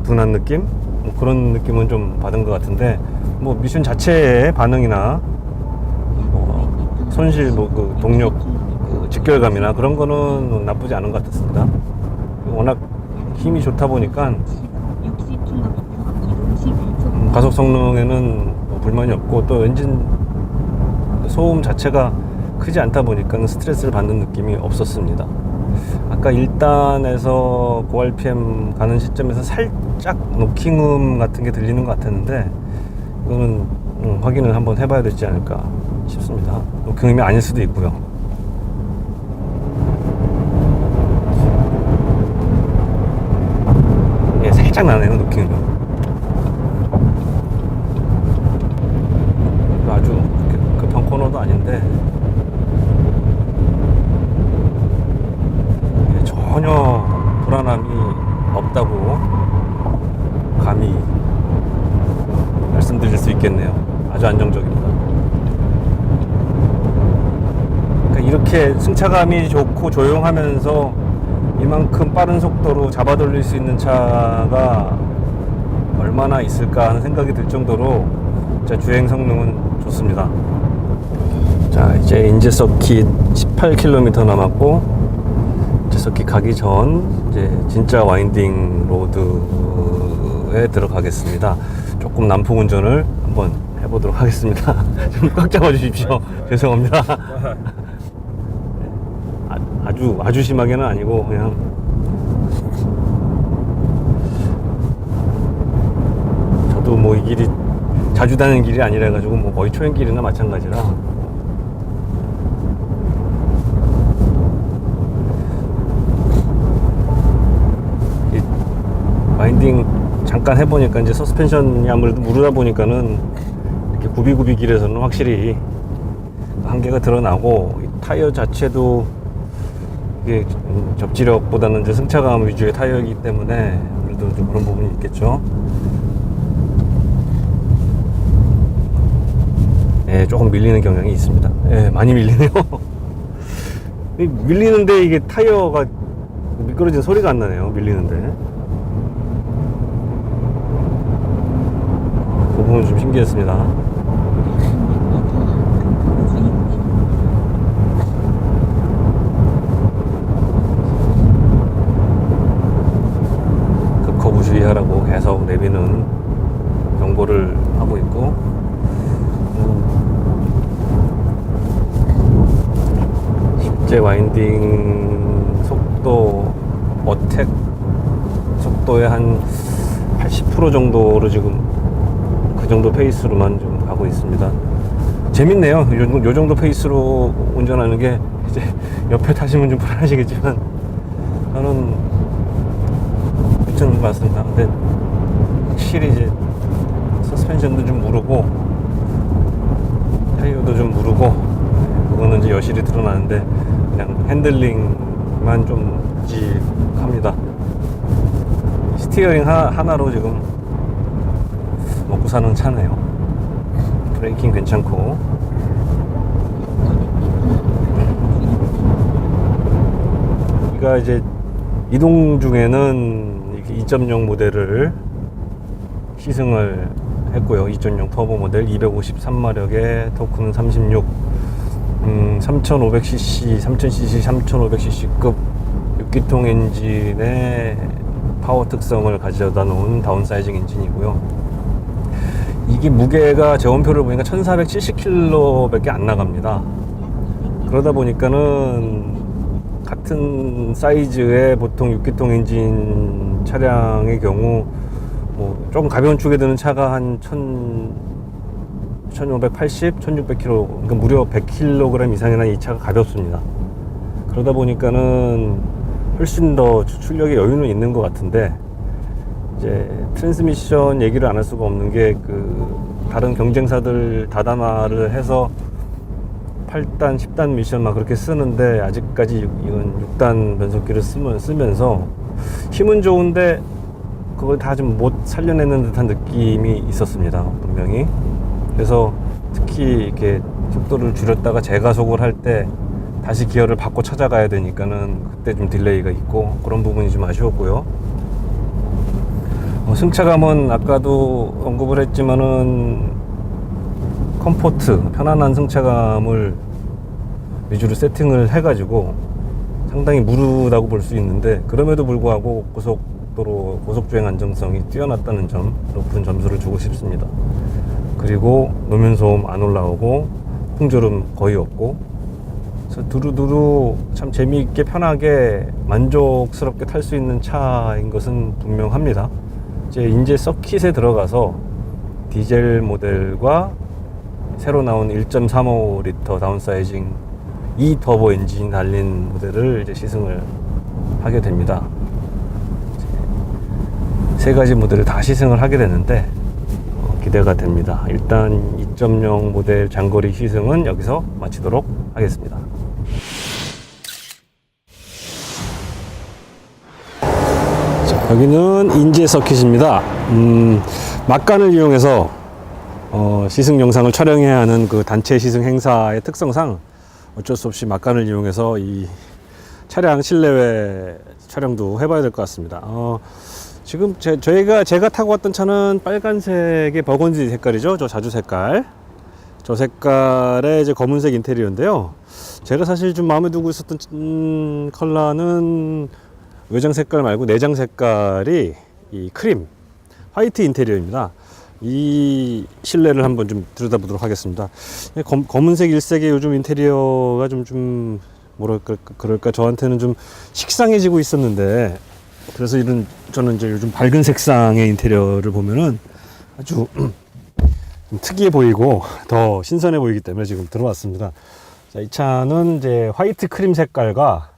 둔한 느낌? 뭐 그런 느낌은 좀 받은 것 같은데, 뭐 미션 자체의 반응이나 손실, 뭐 그 동력, 그 직결감이나 그런 거는 나쁘지 않은 것 같았습니다. 워낙 힘이 좋다 보니까 가속 성능에는 뭐 불만이 없고, 또 엔진 소음 자체가 크지 않다 보니까 스트레스를 받는 느낌이 없었습니다. 아까 1단에서 고RPM 가는 시점에서 살짝 노킹음 같은 게 들리는 것 같았는데, 이거는 확인을 한번 해봐야 되지 않을까 싶습니다. 노킹음이 아닐 수도 있고요. 예, 살짝 나네요, 노킹음이. 아주 급한 코너도 아닌데 전혀 불안함이 없다고 감히 말씀드릴 수 있겠네요. 아주 안정적입니다. 그러니까 이렇게 승차감이 좋고 조용하면서 이만큼 빠른 속도로 잡아 돌릴 수 있는 차가 얼마나 있을까 하는 생각이 들 정도로 진짜 주행 성능은 좋습니다. 자, 이제 인제 서킷 18km 남았고, 인제 서킷 가기 전 이제 진짜 와인딩 로드에 들어가겠습니다. 조금 난폭 운전을 한번 해보도록 하겠습니다. 좀 꽉 잡아 주십시오. 죄송합니다. 아주 심하게는 아니고 그냥 저도 뭐 이 길이 자주 다니는 길이 아니라 가지고 뭐 거의 초행길이나 마찬가지라 이 와인딩 잠깐 해보니까 이제 서스펜션이 아무래도 무르다 보니까는 이렇게 구비구비 길에서는 확실히 한계가 드러나고, 이 타이어 자체도 이게 접지력보다는 이제 승차감 위주의 타이어이기 때문에 아무래도 좀 그런 부분이 있겠죠. 예, 조금 밀리는 경향이 있습니다. 예, 많이 밀리네요. 밀리는데 이게 타이어가 미끄러진 소리가 안 나네요. 밀리는데. 그 부분은 좀 신기했습니다. 급커브 주의하라고 계속 내비는 경고를 하고 있고, 실제 와인딩 속도, 어택 속도의 한 80% 정도로 지금 그 정도 페이스로만 좀 가고 있습니다. 재밌네요. 요 정도 페이스로 운전하는 게 이제 옆에 타시면 좀 불안하시겠지만 저는 괜찮은 것 같습니다. 근데 확실히 이제 서스펜션도 좀 무르고 타이어도 좀 무르고, 그거는 이제 여실히 드러나는데 그냥 핸들링만 좀 묵직합니다. 스티어링 하나로 지금 먹고 사는 차네요. 브레이킹 괜찮고. 우리가 이제 이동 중에는 이렇게 2.0 모델을 시승을 했고요. 2.0 터보 모델 253마력에 토크는 36, 3500cc, 3000cc, 3500cc급 6기통 엔진의 파워 특성을 가져다 놓은 다운사이징 엔진이고요. 이게 무게가 제원표를 보니까 1470kg 밖에 안 나갑니다. 그러다 보니까는 같은 사이즈의 보통 6기통 엔진 차량의 경우 뭐 조금 가벼운 축에 드는 차가 한 1580, 1600kg, 그러니까 무려 100kg 이상이나 이 차가 가볍습니다. 그러다 보니까는 훨씬 더 출력의 여유는 있는 것 같은데, 이제 트랜스미션 얘기를 안 할 수가 없는 게 그 다른 경쟁사들 다단화를 해서 8단, 10단 미션 막 그렇게 쓰는데 아직까지 이건 6단 변속기를 쓰면서 힘은 좋은데 그걸 다 좀 못 살려내는 듯한 느낌이 있었습니다, 분명히. 그래서 특히 이렇게 속도를 줄였다가 재가속을 할 때 다시 기어를 바꿔 찾아가야 되니까는 그때 좀 딜레이가 있고 그런 부분이 좀 아쉬웠고요. 승차감은 아까도 언급을 했지만은 컴포트, 편안한 승차감을 위주로 세팅을 해가지고 상당히 무르다고 볼 수 있는데, 그럼에도 불구하고 고속도로 고속주행 안정성이 뛰어났다는 점, 높은 점수를 주고 싶습니다. 그리고 노면소음 안 올라오고 풍절음 거의 없고, 그래서 두루두루 참 재미있게 편하게 만족스럽게 탈 수 있는 차인 것은 분명합니다. 이제 서킷에 들어가서 디젤 모델과 새로 나온 1.35L 다운사이징 2터보 엔진이 달린 모델을 이제 시승을 하게 됩니다. 세 가지 모델을 다 시승을 하게 되는데 기대가 됩니다. 일단 2.0 모델 장거리 시승은 여기서 마치도록 하겠습니다. 자, 여기는 인제 서킷입니다. 막간을 이용해서 시승 영상을 촬영해야 하는 그 단체 시승 행사의 특성상 어쩔 수 없이 막간을 이용해서 이 차량 실내외 촬영도 해봐야 될 것 같습니다. 지금 제가 타고 왔던 차는 빨간색의 버건디 색깔이죠. 저 자주 색깔. 저 색깔의 이제 검은색 인테리어인데요. 제가 사실 좀 마음에 두고 있었던 컬러는 외장 색깔 말고 내장 색깔이 이 크림 화이트 인테리어입니다. 이 실내를 한번 좀 들여다보도록 하겠습니다. 검은색 일색의 요즘 인테리어가 좀 뭐랄까 그럴까 저한테는 좀 식상해지고 있었는데, 그래서 저는 이제 요즘 밝은 색상의 인테리어를 보면은 아주 좀 특이해 보이고 더 신선해 보이기 때문에 지금 들어왔습니다. 자, 이 차는 이제 화이트 크림 색깔과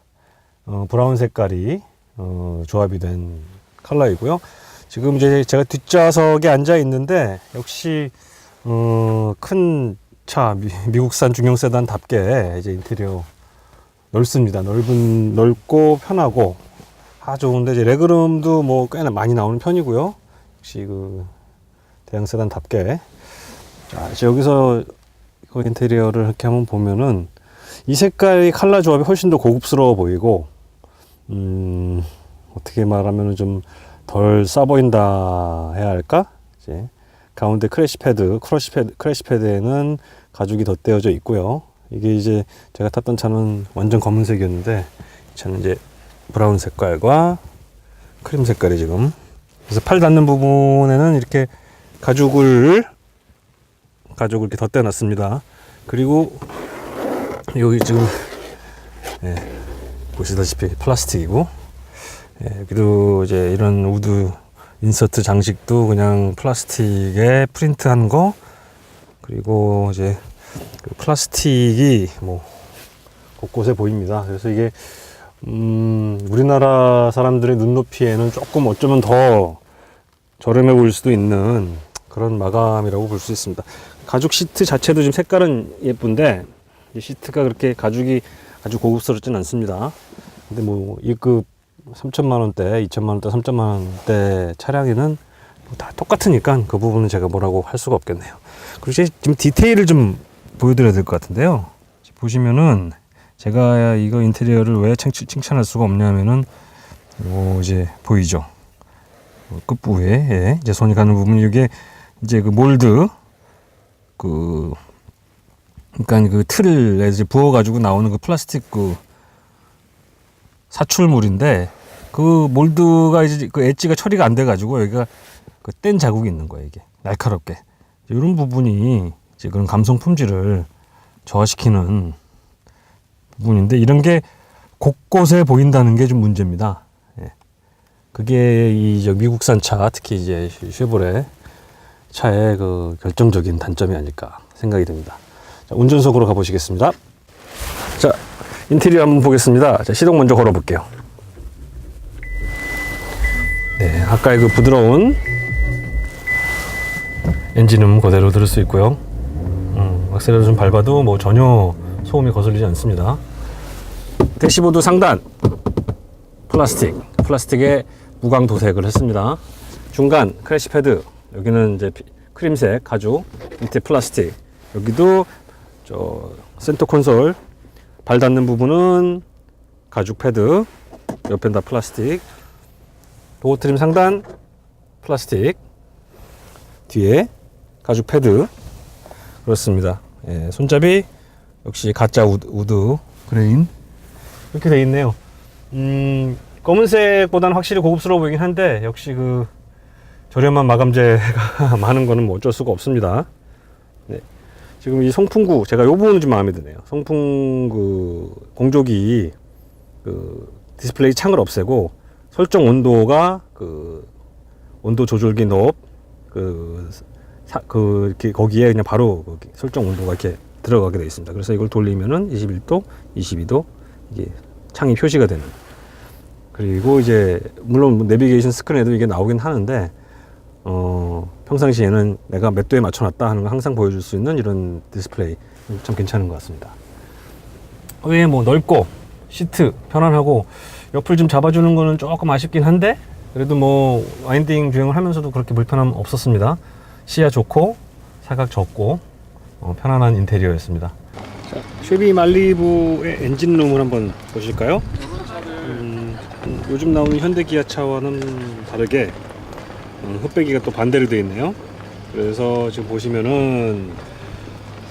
브라운 색깔이 조합이 된 컬러이고요. 지금 이제 제가 뒷좌석에 앉아 있는데 역시 큰 차 미국산 중형 세단답게 이제 인테리어 넓습니다. 넓고 편하고 좋은데 이제 레그룸도 뭐 꽤나 많이 나오는 편이고요. 역시 그 대형 세단답게. 자, 이제 여기서 그 인테리어를 이렇게 한번 보면은 이 색깔이 컬러 조합이 훨씬 더 고급스러워 보이고, 어떻게 말하면은 좀 덜 싸 보인다 해야 할까? 이제 가운데 크래시 패드에는 가죽이 덧대어져 있고요. 이게 이제 제가 탔던 차는 완전 검은색이었는데, 이 차는 이제 브라운 색깔과 크림 색깔이 지금. 그래서 팔 닿는 부분에는 이렇게 가죽을 이렇게 덧대 놨습니다. 그리고 여기 지금 보시다시피 플라스틱이고, 여기도 이제 이런 우드 인서트 장식도 그냥 플라스틱에 프린트한 거, 그리고 이제 그 플라스틱이 뭐 곳곳에 보입니다. 그래서 이게 우리나라 사람들의 눈높이에는 조금 어쩌면 더 저렴해 보일 수도 있는 그런 마감이라고 볼 수 있습니다. 가죽 시트 자체도 지금 색깔은 예쁜데 이 시트가 그렇게 가죽이 아주 고급스럽진 않습니다. 근데 뭐 이급 3천만 원대, 2천만 원대, 3천만 원대 차량에는 다 똑같으니까 그 부분은 제가 뭐라고 할 수가 없겠네요. 그리고 지금 디테일을 좀 보여드려야 될 것 같은데요. 보시면은 제가 이거 인테리어를 왜 칭찬할 수가 없냐면은 이제 보이죠? 끝부에 이제 손이 가는 부분, 이게 이제 그 몰드 그러니까 그 틀에 이제 부어가지고 나오는 그 플라스틱 그 사출물인데, 그 몰드가 이제 그 엣지가 처리가 안 돼가지고 여기가 그 뗀 자국이 있는 거예요. 이게 날카롭게 이런 부분이 이제 그런 감성 품질을 저하시키는 부분인데, 이런 게 곳곳에 보인다는 게 좀 문제입니다. 그게 이 미국산 차, 특히 이제 쉐보레 차의 그 결정적인 단점이 아닐까 생각이 듭니다. 자, 운전석으로 가보시겠습니다. 자, 인테리어 한번 보겠습니다. 자, 시동 먼저 걸어볼게요. 네, 아까의 그 부드러운 엔진음 그대로 들을 수 있고요. 악셀레를 좀 밟아도 뭐 전혀 소음이 거슬리지 않습니다. 대시보드 상단 플라스틱에 무광 도색을 했습니다. 중간 크래시 패드, 여기는 이제 크림색 가죽, 밑에 플라스틱, 여기도 저 센터 콘솔 발 닿는 부분은 가죽 패드, 옆엔 다 플라스틱, 보호 트림 상단 플라스틱, 뒤에 가죽 패드. 그렇습니다. 예, 손잡이 역시 가짜 우드 그레인 이렇게 돼 있네요. 검은색보다는 확실히 고급스러워 보이긴 한데 역시 그 저렴한 마감재가 많은 거는 뭐 어쩔 수가 없습니다. 네. 지금 이 송풍구, 제가 요 부분은 좀 마음에 드네요. 송풍 그 공조기 그 디스플레이 창을 없애고 설정 온도가 그 온도 조절기 넙 이렇게 거기에 그냥 바로 설정 온도가 이렇게 들어가게 되어 있습니다. 그래서 이걸 돌리면은 21도, 22도 이게 창이 표시가 되는. 그리고 이제 물론 내비게이션 스크린에도 이게 나오긴 하는데 평상시에는 내가 몇 도에 맞춰놨다 하는 걸 항상 보여줄 수 있는 이런 디스플레이 참 괜찮은 것 같습니다. 왜 뭐 넓고 시트 편안하고 옆을 좀 잡아주는 거는 조금 아쉽긴 한데 그래도 뭐 와인딩 주행을 하면서도 그렇게 불편함 없었습니다. 시야 좋고 사각 적고 편안한 인테리어였습니다. 자, 쉐비 말리부의 엔진룸을 한번 보실까요? 요즘 나오는 현대 기아차와는 다르게 흡배기가 또 반대로 되어 있네요. 그래서 지금 보시면은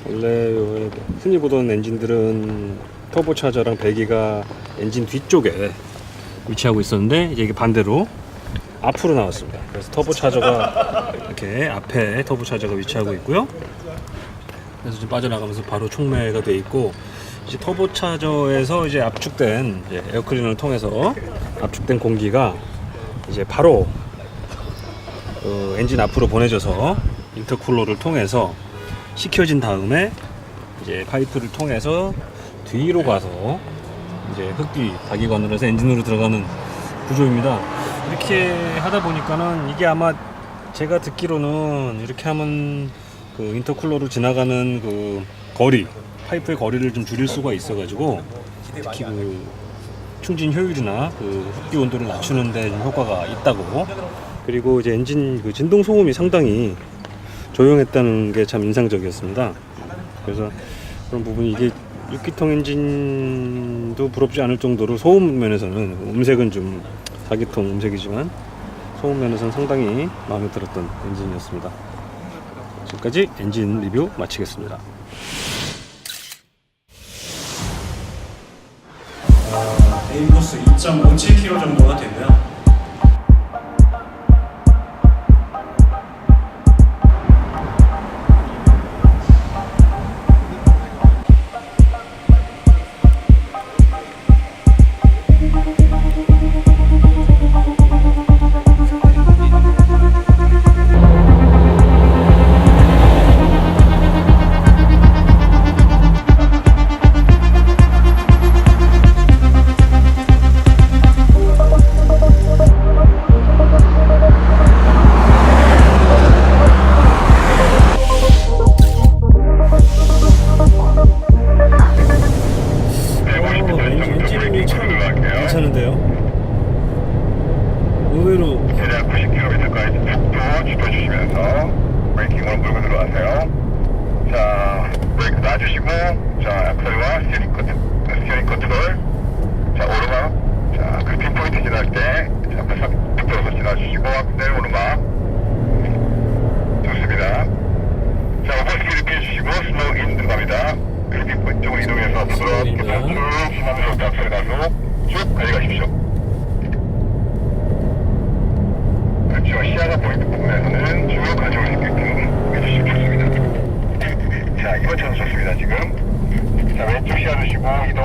원래 흔히 보던 엔진들은 터보 차저랑 배기가 엔진 뒤쪽에 위치하고 있었는데 이제 이게 반대로 앞으로 나왔습니다. 그래서 터보 차저가 이렇게 앞에 터보 차저가 위치하고 있고요. 그래서 좀 빠져나가면서 바로 촉매가 되어 있고 이제 터보 차저에서 이제 압축된 에어클리너를 통해서 압축된 공기가 이제 바로 엔진 앞으로 보내져서 인터쿨러를 통해서 식혀진 다음에 이제 파이프를 통해서 뒤로 가서 이제 흡기 다기관으로 해서 엔진으로 들어가는 구조입니다. 이렇게 하다 보니까는 이게 아마 제가 듣기로는 이렇게 하면 그 인터쿨러로 지나가는 그 거리, 파이프의 거리를 좀 줄일 수가 있어가지고 특히 그 충진 효율이나 그 흡기 온도를 낮추는 데 좀 효과가 있다고. 그리고 이제 엔진 그 진동 소음이 상당히 조용했다는 게 참 인상적이었습니다. 그래서 그런 부분이 이게 6기통 엔진도 부럽지 않을 정도로 소음 면에서는 음색은 좀 4기통 음색이지만 소음 면에서는 상당히 마음에 들었던 엔진이었습니다. 지금까지 엔진 리뷰 마치겠습니다. 에임코스 2.57km 정도가 되고요. 엔진이 참 괜찮은데요? 의외로 대략 90km까지 속도 줄여주시면서 브레이킹으로 물고 들어가세요. 자, 브레이크 놔주시고, 자, 엑셀과 스티어링 컨트롤, 자, 오르막, 자, 그 핀포인트 지날 때, 자, 앞에서 툭 지나주시고, 내려 오르막. 좋습니다. 자, 오버스피드 피해주시고, 슬로우 인 들어갑니다. 그 핀포인트 쪽으로 이동해서 부드럽게 쭉 지나면서 앞서를 가서 쭉 달려가십시오. 그렇죠. 시야가 보이는 부분에서는 쭉 가져올 수 있게끔 해주시면 좋습니다. 자, 이번처럼 좋습니다, 지금. 자, 왼쪽 시야 주시고, 이동.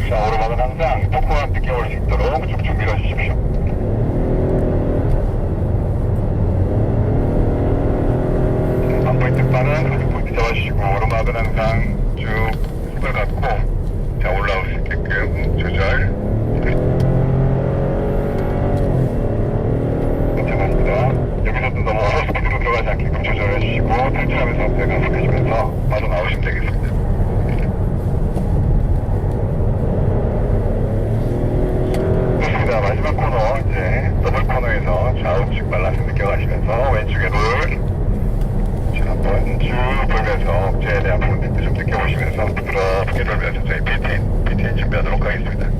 자, 오르막은 항상 토크와 함께 올 수 있도록 쭉쭉 밀어주십시오. 자, 반포인트 바는 한쪽 포인트 잡아주시고, 오르막은 항상 쭉 힘을 갖고, 자, 올라올 수 있게끔 조절. 여기서도 너무 어서 스피드로 들어가지 않게끔 조절해 주시고 탈출하면서 앞에 가속해주면서 바로 나오시면 되겠습니다. 마지막 코너 이제 더블 코너에서 좌우측 발란스 느껴가시면서 왼쪽에 롤. 자, 한번 쭉 돌면서 억제에 대한 부분들도 좀 느껴보시면서 부드럽게 돌면서 저희 BTN 준비하도록 하겠습니다.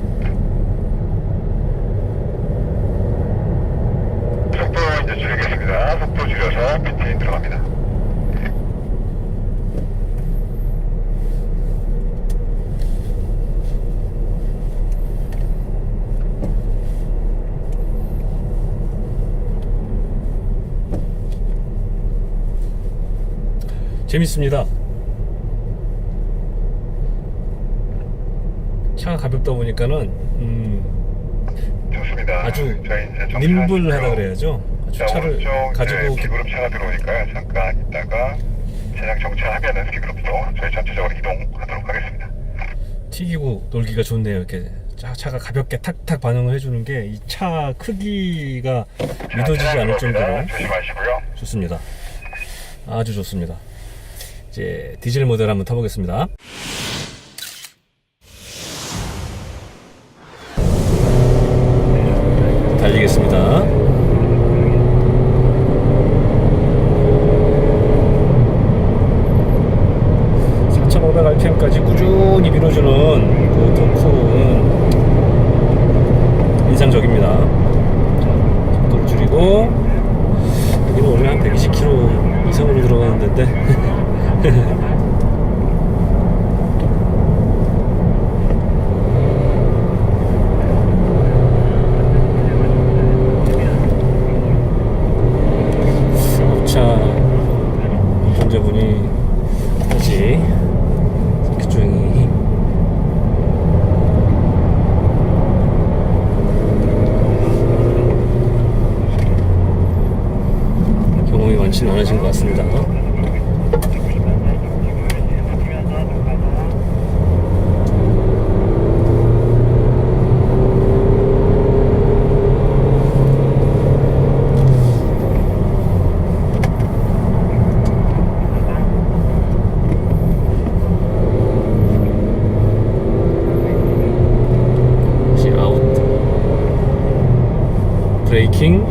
속도 이제 줄이겠습니다. 속도 줄여서 BTN 들어갑니다. 재밌습니다. 차가 가볍다 보니까는 좋습니다. 아주 저희 이제 nimbl하다 그래야죠. 아주 자, 차를 오른쪽 가지고 B그룹 차가 들어오니까요. 잠깐 있다가 차량 정차하면은 B그룹도 저희 전체적으로 이동하도록 하겠습니다. 튀기고 놀기가 좋네요. 이렇게 차가 가볍게 탁탁 반응을 해주는 게 이 차 크기가 믿어지지 않을 정도로 조심하시고요. 좋습니다. 아주 좋습니다. 이제 디젤 모델 한번 타보겠습니다. 달리겠습니다. 4,500rpm까지 꾸준히 밀어주는 그 덕후는 인상적입니다. 속도를 줄이고 여기는 원래 한 120km 이상으로 들어가는데 차 운전자분이 다시 주행이 경험이 많지는 않으신 것 같습니다. 브레이킹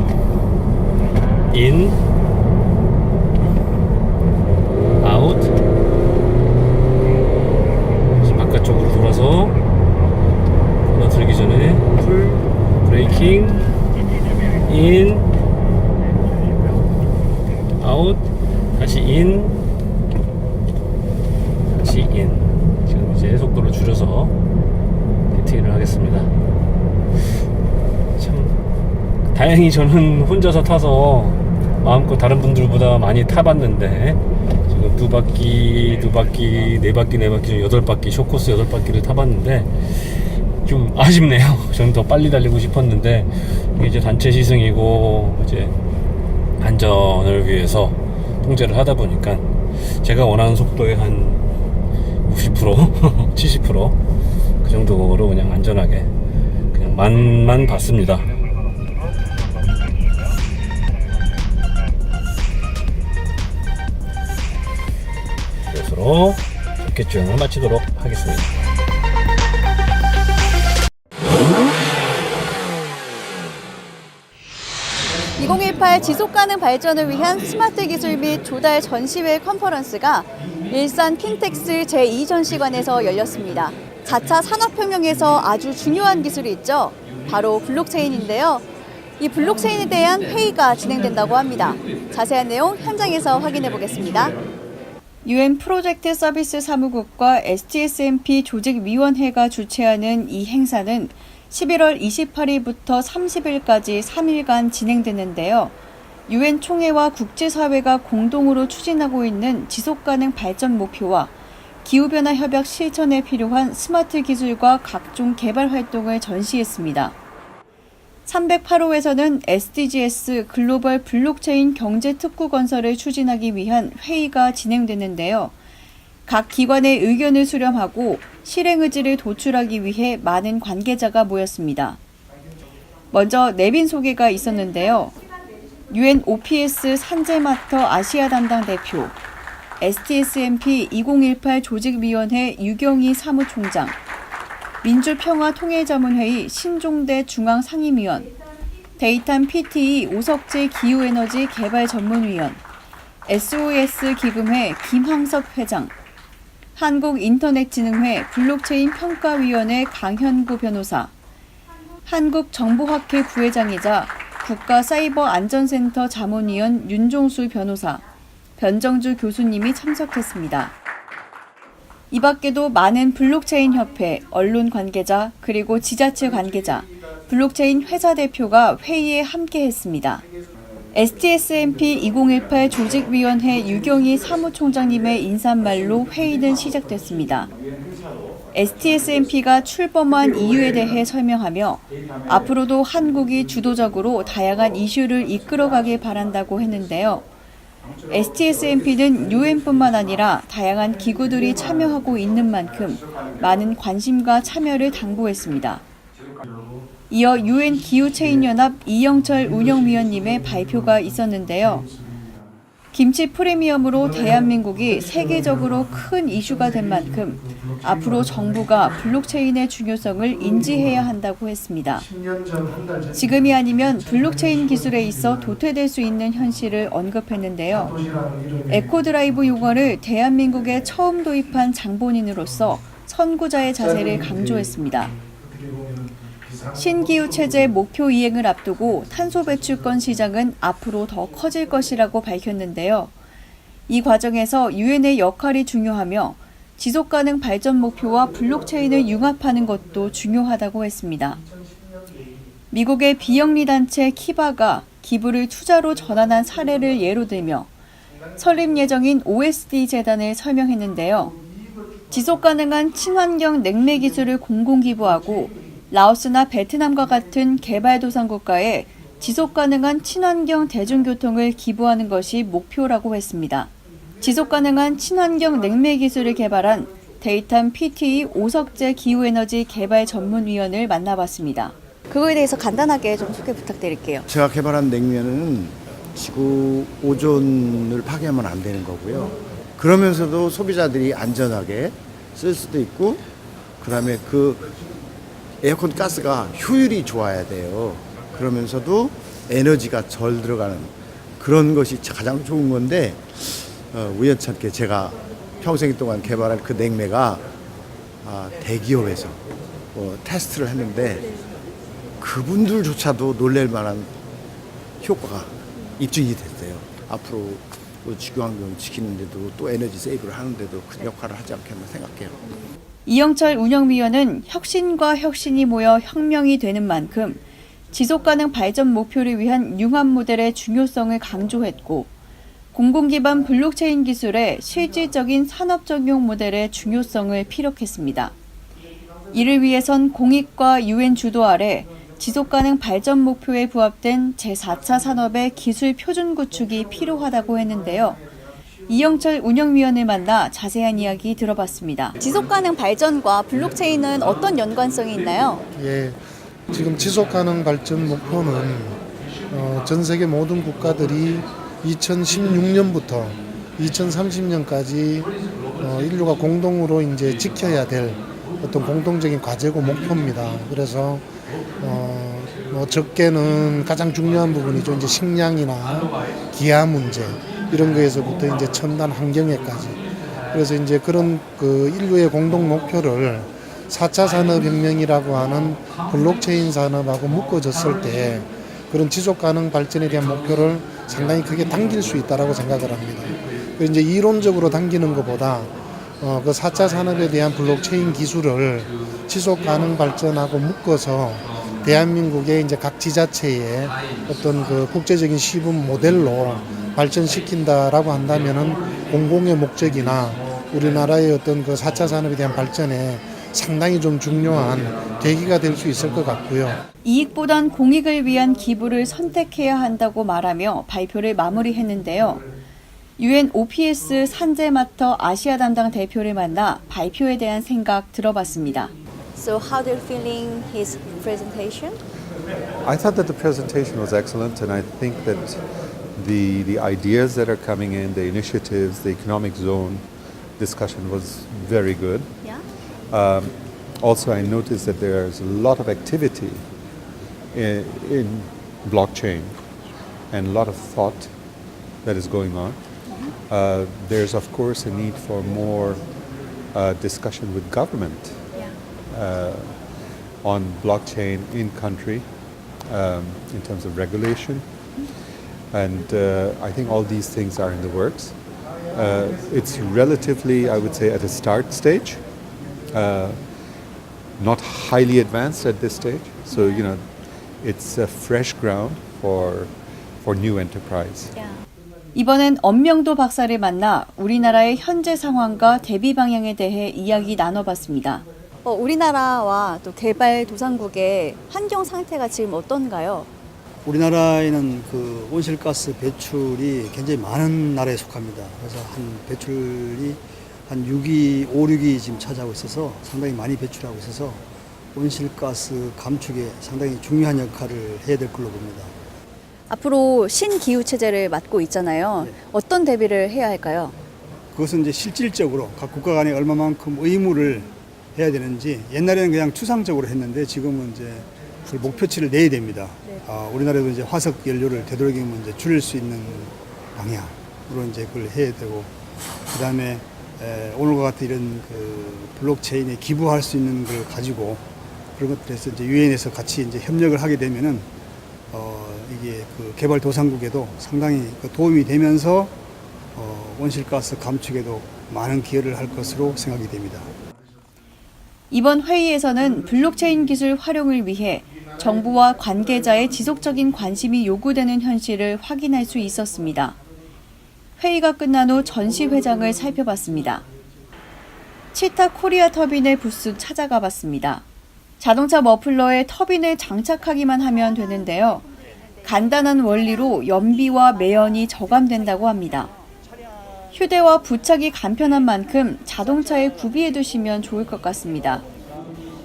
인 아웃 바깥쪽으로 돌아서 코너 들기 전에 풀 브레이킹 인 아웃 다시 인 다시 인. 지금 이제 속도를 줄여서 BTN을 하겠습니다. 다행히 저는 혼자서 타서 마음껏 다른 분들보다 많이 타봤는데 지금 두 바퀴, 네 바퀴, 중 8바퀴, 쇼코스 8바퀴를 타봤는데 좀 아쉽네요. 저는 더 빨리 달리고 싶었는데 이게 이제 단체 시승이고 이제 안전을 위해서 통제를 하다 보니까 제가 원하는 속도의 한 90%, 70% 그 정도로 그냥 안전하게 그냥 만만 봤습니다. 이것으로 로켓 주행을 마치도록 하겠습니다. (2018) 지속가능 발전을 위한 스마트 기술 및 조달 전시회 컨퍼런스가 일산 킨텍스 제2전시관에서 열렸습니다. 4차 산업혁명에서 아주 중요한 기술이 있죠. 바로 블록체인인데요. 이 블록체인에 대한 회의가 진행된다고 합니다. 자세한 내용 현장에서 확인해 보겠습니다. UN 프로젝트 서비스 사무국과 STSMP 조직위원회가 주최하는 이 행사는 11월 28일부터 30일까지 3일간 진행되는데요. UN 총회와 국제사회가 공동으로 추진하고 있는 지속가능 발전 목표와 기후변화 협약 실천에 필요한 스마트 기술과 각종 개발 활동을 전시했습니다. 308호에서는 SDGs 글로벌 블록체인 경제 특구 건설을 추진하기 위한 회의가 진행되는데요. 각 기관의 의견을 수렴하고 실행 의지를 도출하기 위해 많은 관계자가 모였습니다. 먼저 내빈 소개가 있었는데요. UN OPS 산제마터 아시아 담당 대표, STSMP 2018 조직위원회 유경희 사무총장, 민주평화통일자문회의 신종대 중앙상임위원, 데이탄 PTE 오석재 기후에너지 개발전문위원, SOS 기금회 김항석 회장, 한국인터넷진흥회 블록체인 평가위원회 강현구 변호사, 한국정보학회 부회장이자 국가사이버안전센터 자문위원 윤종수 변호사, 변정주 교수님이 참석했습니다. 이 밖에도 많은 블록체인 협회, 언론 관계자, 그리고 지자체 관계자, 블록체인 회사 대표가 회의에 함께했습니다. STSMP 2018 조직위원회 유경희 사무총장님의 인사말로 회의는 시작됐습니다. STSMP가 출범한 이유에 대해 설명하며 앞으로도 한국이 주도적으로 다양한 이슈를 이끌어가길 바란다고 했는데요. STSMP는 UN뿐만 아니라 다양한 기구들이 참여하고 있는 만큼 많은 관심과 참여를 당부했습니다. 이어 UN 기후체인연합 이영철 운영위원님의 발표가 있었는데요. 김치 프리미엄으로 대한민국이 세계적으로 큰 이슈가 된 만큼 앞으로 정부가 블록체인의 중요성을 인지해야 한다고 했습니다. 지금이 아니면 블록체인 기술에 있어 도태될 수 있는 현실을 언급했는데요. 에코드라이브 용어를 대한민국에 처음 도입한 장본인으로서 선구자의 자세를 강조했습니다. 신기후 체제 목표 이행을 앞두고 탄소 배출권 시장은 앞으로 더 커질 것이라고 밝혔는데요. 이 과정에서 유엔의 역할이 중요하며 지속가능 발전 목표와 블록체인을 융합하는 것도 중요하다고 했습니다. 미국의 비영리 단체 키바가 기부를 투자로 전환한 사례를 예로 들며 설립 예정인 OSD 재단을 설명했는데요. 지속가능한 친환경 냉매 기술을 공공기부하고 라오스나 베트남과 같은 개발도상국가에 지속가능한 친환경 대중교통을 기부하는 것이 목표라고 했습니다. 지속가능한 친환경 냉매 기술을 개발한 데이탄 PTE 오석재 기후에너지 개발전문위원을 만나봤습니다. 그거에 대해서 간단하게 좀 소개 부탁드릴게요. 제가 개발한 냉면은 지구 오존을 파괴하면 안 되는 거고요. 그러면서도 소비자들이 안전하게 쓸 수도 있고, 그다음에 에어컨 가스가 효율이 좋아야 돼요. 그러면서도 에너지가 덜 들어가는 그런 것이 가장 좋은 건데, 우연찮게 제가 평생 동안 개발한 그 냉매가 대기업에서 테스트를 했는데 그분들조차도 놀랄 만한 효과가 입증이 됐어요. 앞으로 지구환경 지키는데도 또 에너지 세이브를 하는데도 큰 역할을 하지 않겠나 생각해요. 이영철 운영위원은 혁신과 혁신이 모여 혁명이 되는 만큼 지속가능 발전 목표를 위한 융합 모델의 중요성을 강조했고, 공공기반 블록체인 기술의 실질적인 산업 적용 모델의 중요성을 피력했습니다. 이를 위해선 공익과 UN 주도 아래 지속가능 발전 목표에 부합된 제4차 산업의 기술 표준 구축이 필요하다고 했는데요. 이영철 운영위원을 만나 자세한 이야기 들어봤습니다. 지속가능 발전과 블록체인은 어떤 연관성이 있나요? 예, 지금 지속가능 발전 목표는 전 세계 모든 국가들이 2016년부터 2030년까지 인류가 공동으로 이제 지켜야 될 어떤 공동적인 과제고 목표입니다. 그래서 적게는 가장 중요한 부분이죠. 이제 식량이나 기아 문제 이런 거에서부터 이제 첨단 환경에까지. 그래서 이제 그런 인류의 공동 목표를 4차 산업혁명이라고 하는 블록체인 산업하고 묶어졌을 때 그런 지속 가능 발전에 대한 목표를 상당히 크게 당길 수 있다라고 생각을 합니다. 이제 이론적으로 당기는 것보다 그 4차 산업에 대한 블록체인 기술을 지속 가능 발전하고 묶어서 대한민국의 이제 각 지자체의 어떤 국제적인 시범 모델로 발전시킨다라고 한다면은 공공의 목적이나 우리나라의 어떤 4차 산업에 대한 발전에 상당히 좀 중요한 계기가 될 수 있을 것 같고요. 이익보단 공익을 위한 기부를 선택해야 한다고 말하며 발표를 마무리했는데요. UN OPS 산재마터 아시아 담당 대표를 만나 발표에 대한 생각 들어봤습니다. So how do you feeling his presentation? I thought that the presentation was excellent, and I think that the ideas that are coming in, the initiatives, the economic zone discussion was very good. Yeah. Also, I noticed that there's a lot of activity in blockchain and a lot of thought that is going on. There's, of course, a need for more discussion with government on blockchain in country in terms of regulation. And I think all these things are in the works. It's relatively, I would say, at a start stage, not highly advanced at this stage. So, it's a fresh ground for new enterprise. 이번엔 엄명도 박사를 만나 우리나라의 현재 상황과 대비 방향에 대해 이야기 나눠봤습니다. 우리나라와 또 개발도상국의 환경 상태가 지금 어떤가요? 우리나라에는 그 온실가스 배출이 굉장히 많은 나라에 속합니다. 그래서 배출이 한 6위, 5, 6위 지금 차지하고 있어서 상당히 많이 배출하고 있어서 온실가스 감축에 상당히 중요한 역할을 해야 될 걸로 봅니다. 앞으로 신기후 체제를 맡고 있잖아요. 어떤 대비를 해야 할까요? 그것은 이제 실질적으로 각 국가 간에 얼마만큼 의무를 해야 되는지 옛날에는 그냥 추상적으로 했는데 지금은 이제 목표치를 내야 됩니다. 우리나라도 이제 화석 연료를 되도록이면 이제 줄일 수 있는 방향으로 이제 그걸 해야 되고 그다음에 오늘과 같은 이런 그 블록체인에 기부할 수 있는 걸 가지고 그런 것들에서 이제 유엔에서 같이 이제 협력을 하게 되면은 이게 그 개발도상국에도 상당히 도움이 되면서 온실가스 감축에도 많은 기여를 할 것으로 생각이 됩니다. 이번 회의에서는 블록체인 기술 활용을 위해 정부와 관계자의 지속적인 관심이 요구되는 현실을 확인할 수 있었습니다. 회의가 끝난 후 전시회장을 살펴봤습니다. 치타 코리아 터빈의 부스 찾아가 봤습니다. 자동차 머플러에 터빈을 장착하기만 하면 되는데요. 간단한 원리로 연비와 매연이 저감된다고 합니다. 휴대와 부착이 간편한 만큼 자동차에 구비해 두시면 좋을 것 같습니다.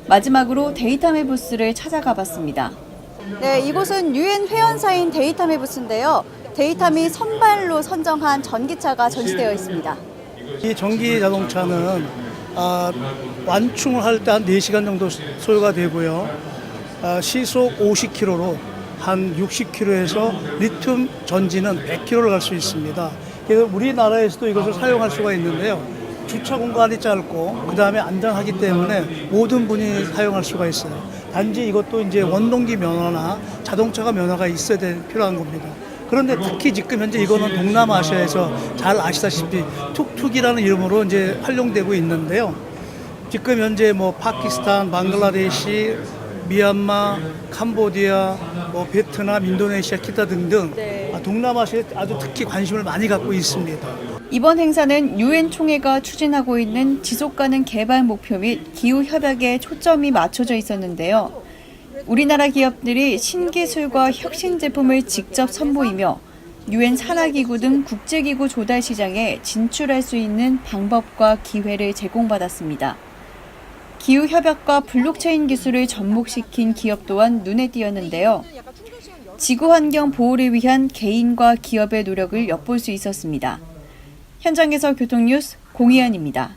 마지막으로 데이터메 부스를 찾아가 봤습니다. 네, 이곳은 유엔 회원사인 데이터메 부스인데요. 데이터미 선발로 선정한 전기차가 전시되어 있습니다. 이 전기 자동차는 완충을 할 때 한 4시간 정도 소요가 되고요. 시속 50km로 한 60km에서 리튬 전지는 100km를 갈 수 있습니다. 그래서 우리나라에서도 이것을 사용할 수가 있는데요. 주차 공간이 짧고 그 다음에 안전하기 때문에 모든 분이 사용할 수가 있어요. 단지 이것도 이제 원동기 면허나 자동차가 면허가 있어야 필요한 겁니다. 그런데 특히 지금 현재 이거는 동남아시아에서 잘 아시다시피 툭툭이라는 이름으로 이제 활용되고 있는데요. 지금 현재 파키스탄, 방글라데시, 미얀마, 캄보디아, 베트남, 인도네시아, 기타 등등 동남아시아에 아주 특히 관심을 많이 갖고 있습니다. 이번 행사는 유엔 총회가 추진하고 있는 지속가능 개발 목표 및 기후 협약에 초점이 맞춰져 있었는데요. 우리나라 기업들이 신기술과 혁신 제품을 직접 선보이며 유엔 산하기구 등 국제기구 조달 시장에 진출할 수 있는 방법과 기회를 제공받았습니다. 기후 협약과 블록체인 기술을 접목시킨 기업 또한 눈에 띄었는데요. 지구 환경 보호를 위한 개인과 기업의 노력을 엿볼 수 있었습니다. 현장에서 교통뉴스 공희연입니다.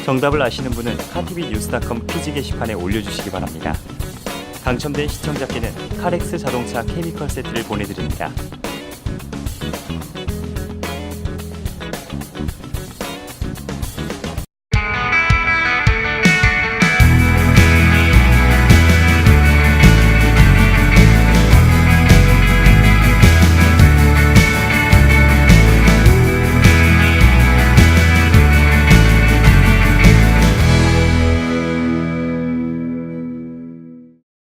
정답을 아시는 분은 카티비뉴스.com 퀴즈 게시판에 올려주시기 바랍니다. 당첨된 시청자께는 카렉스 자동차 케미컬 세트를 보내드립니다.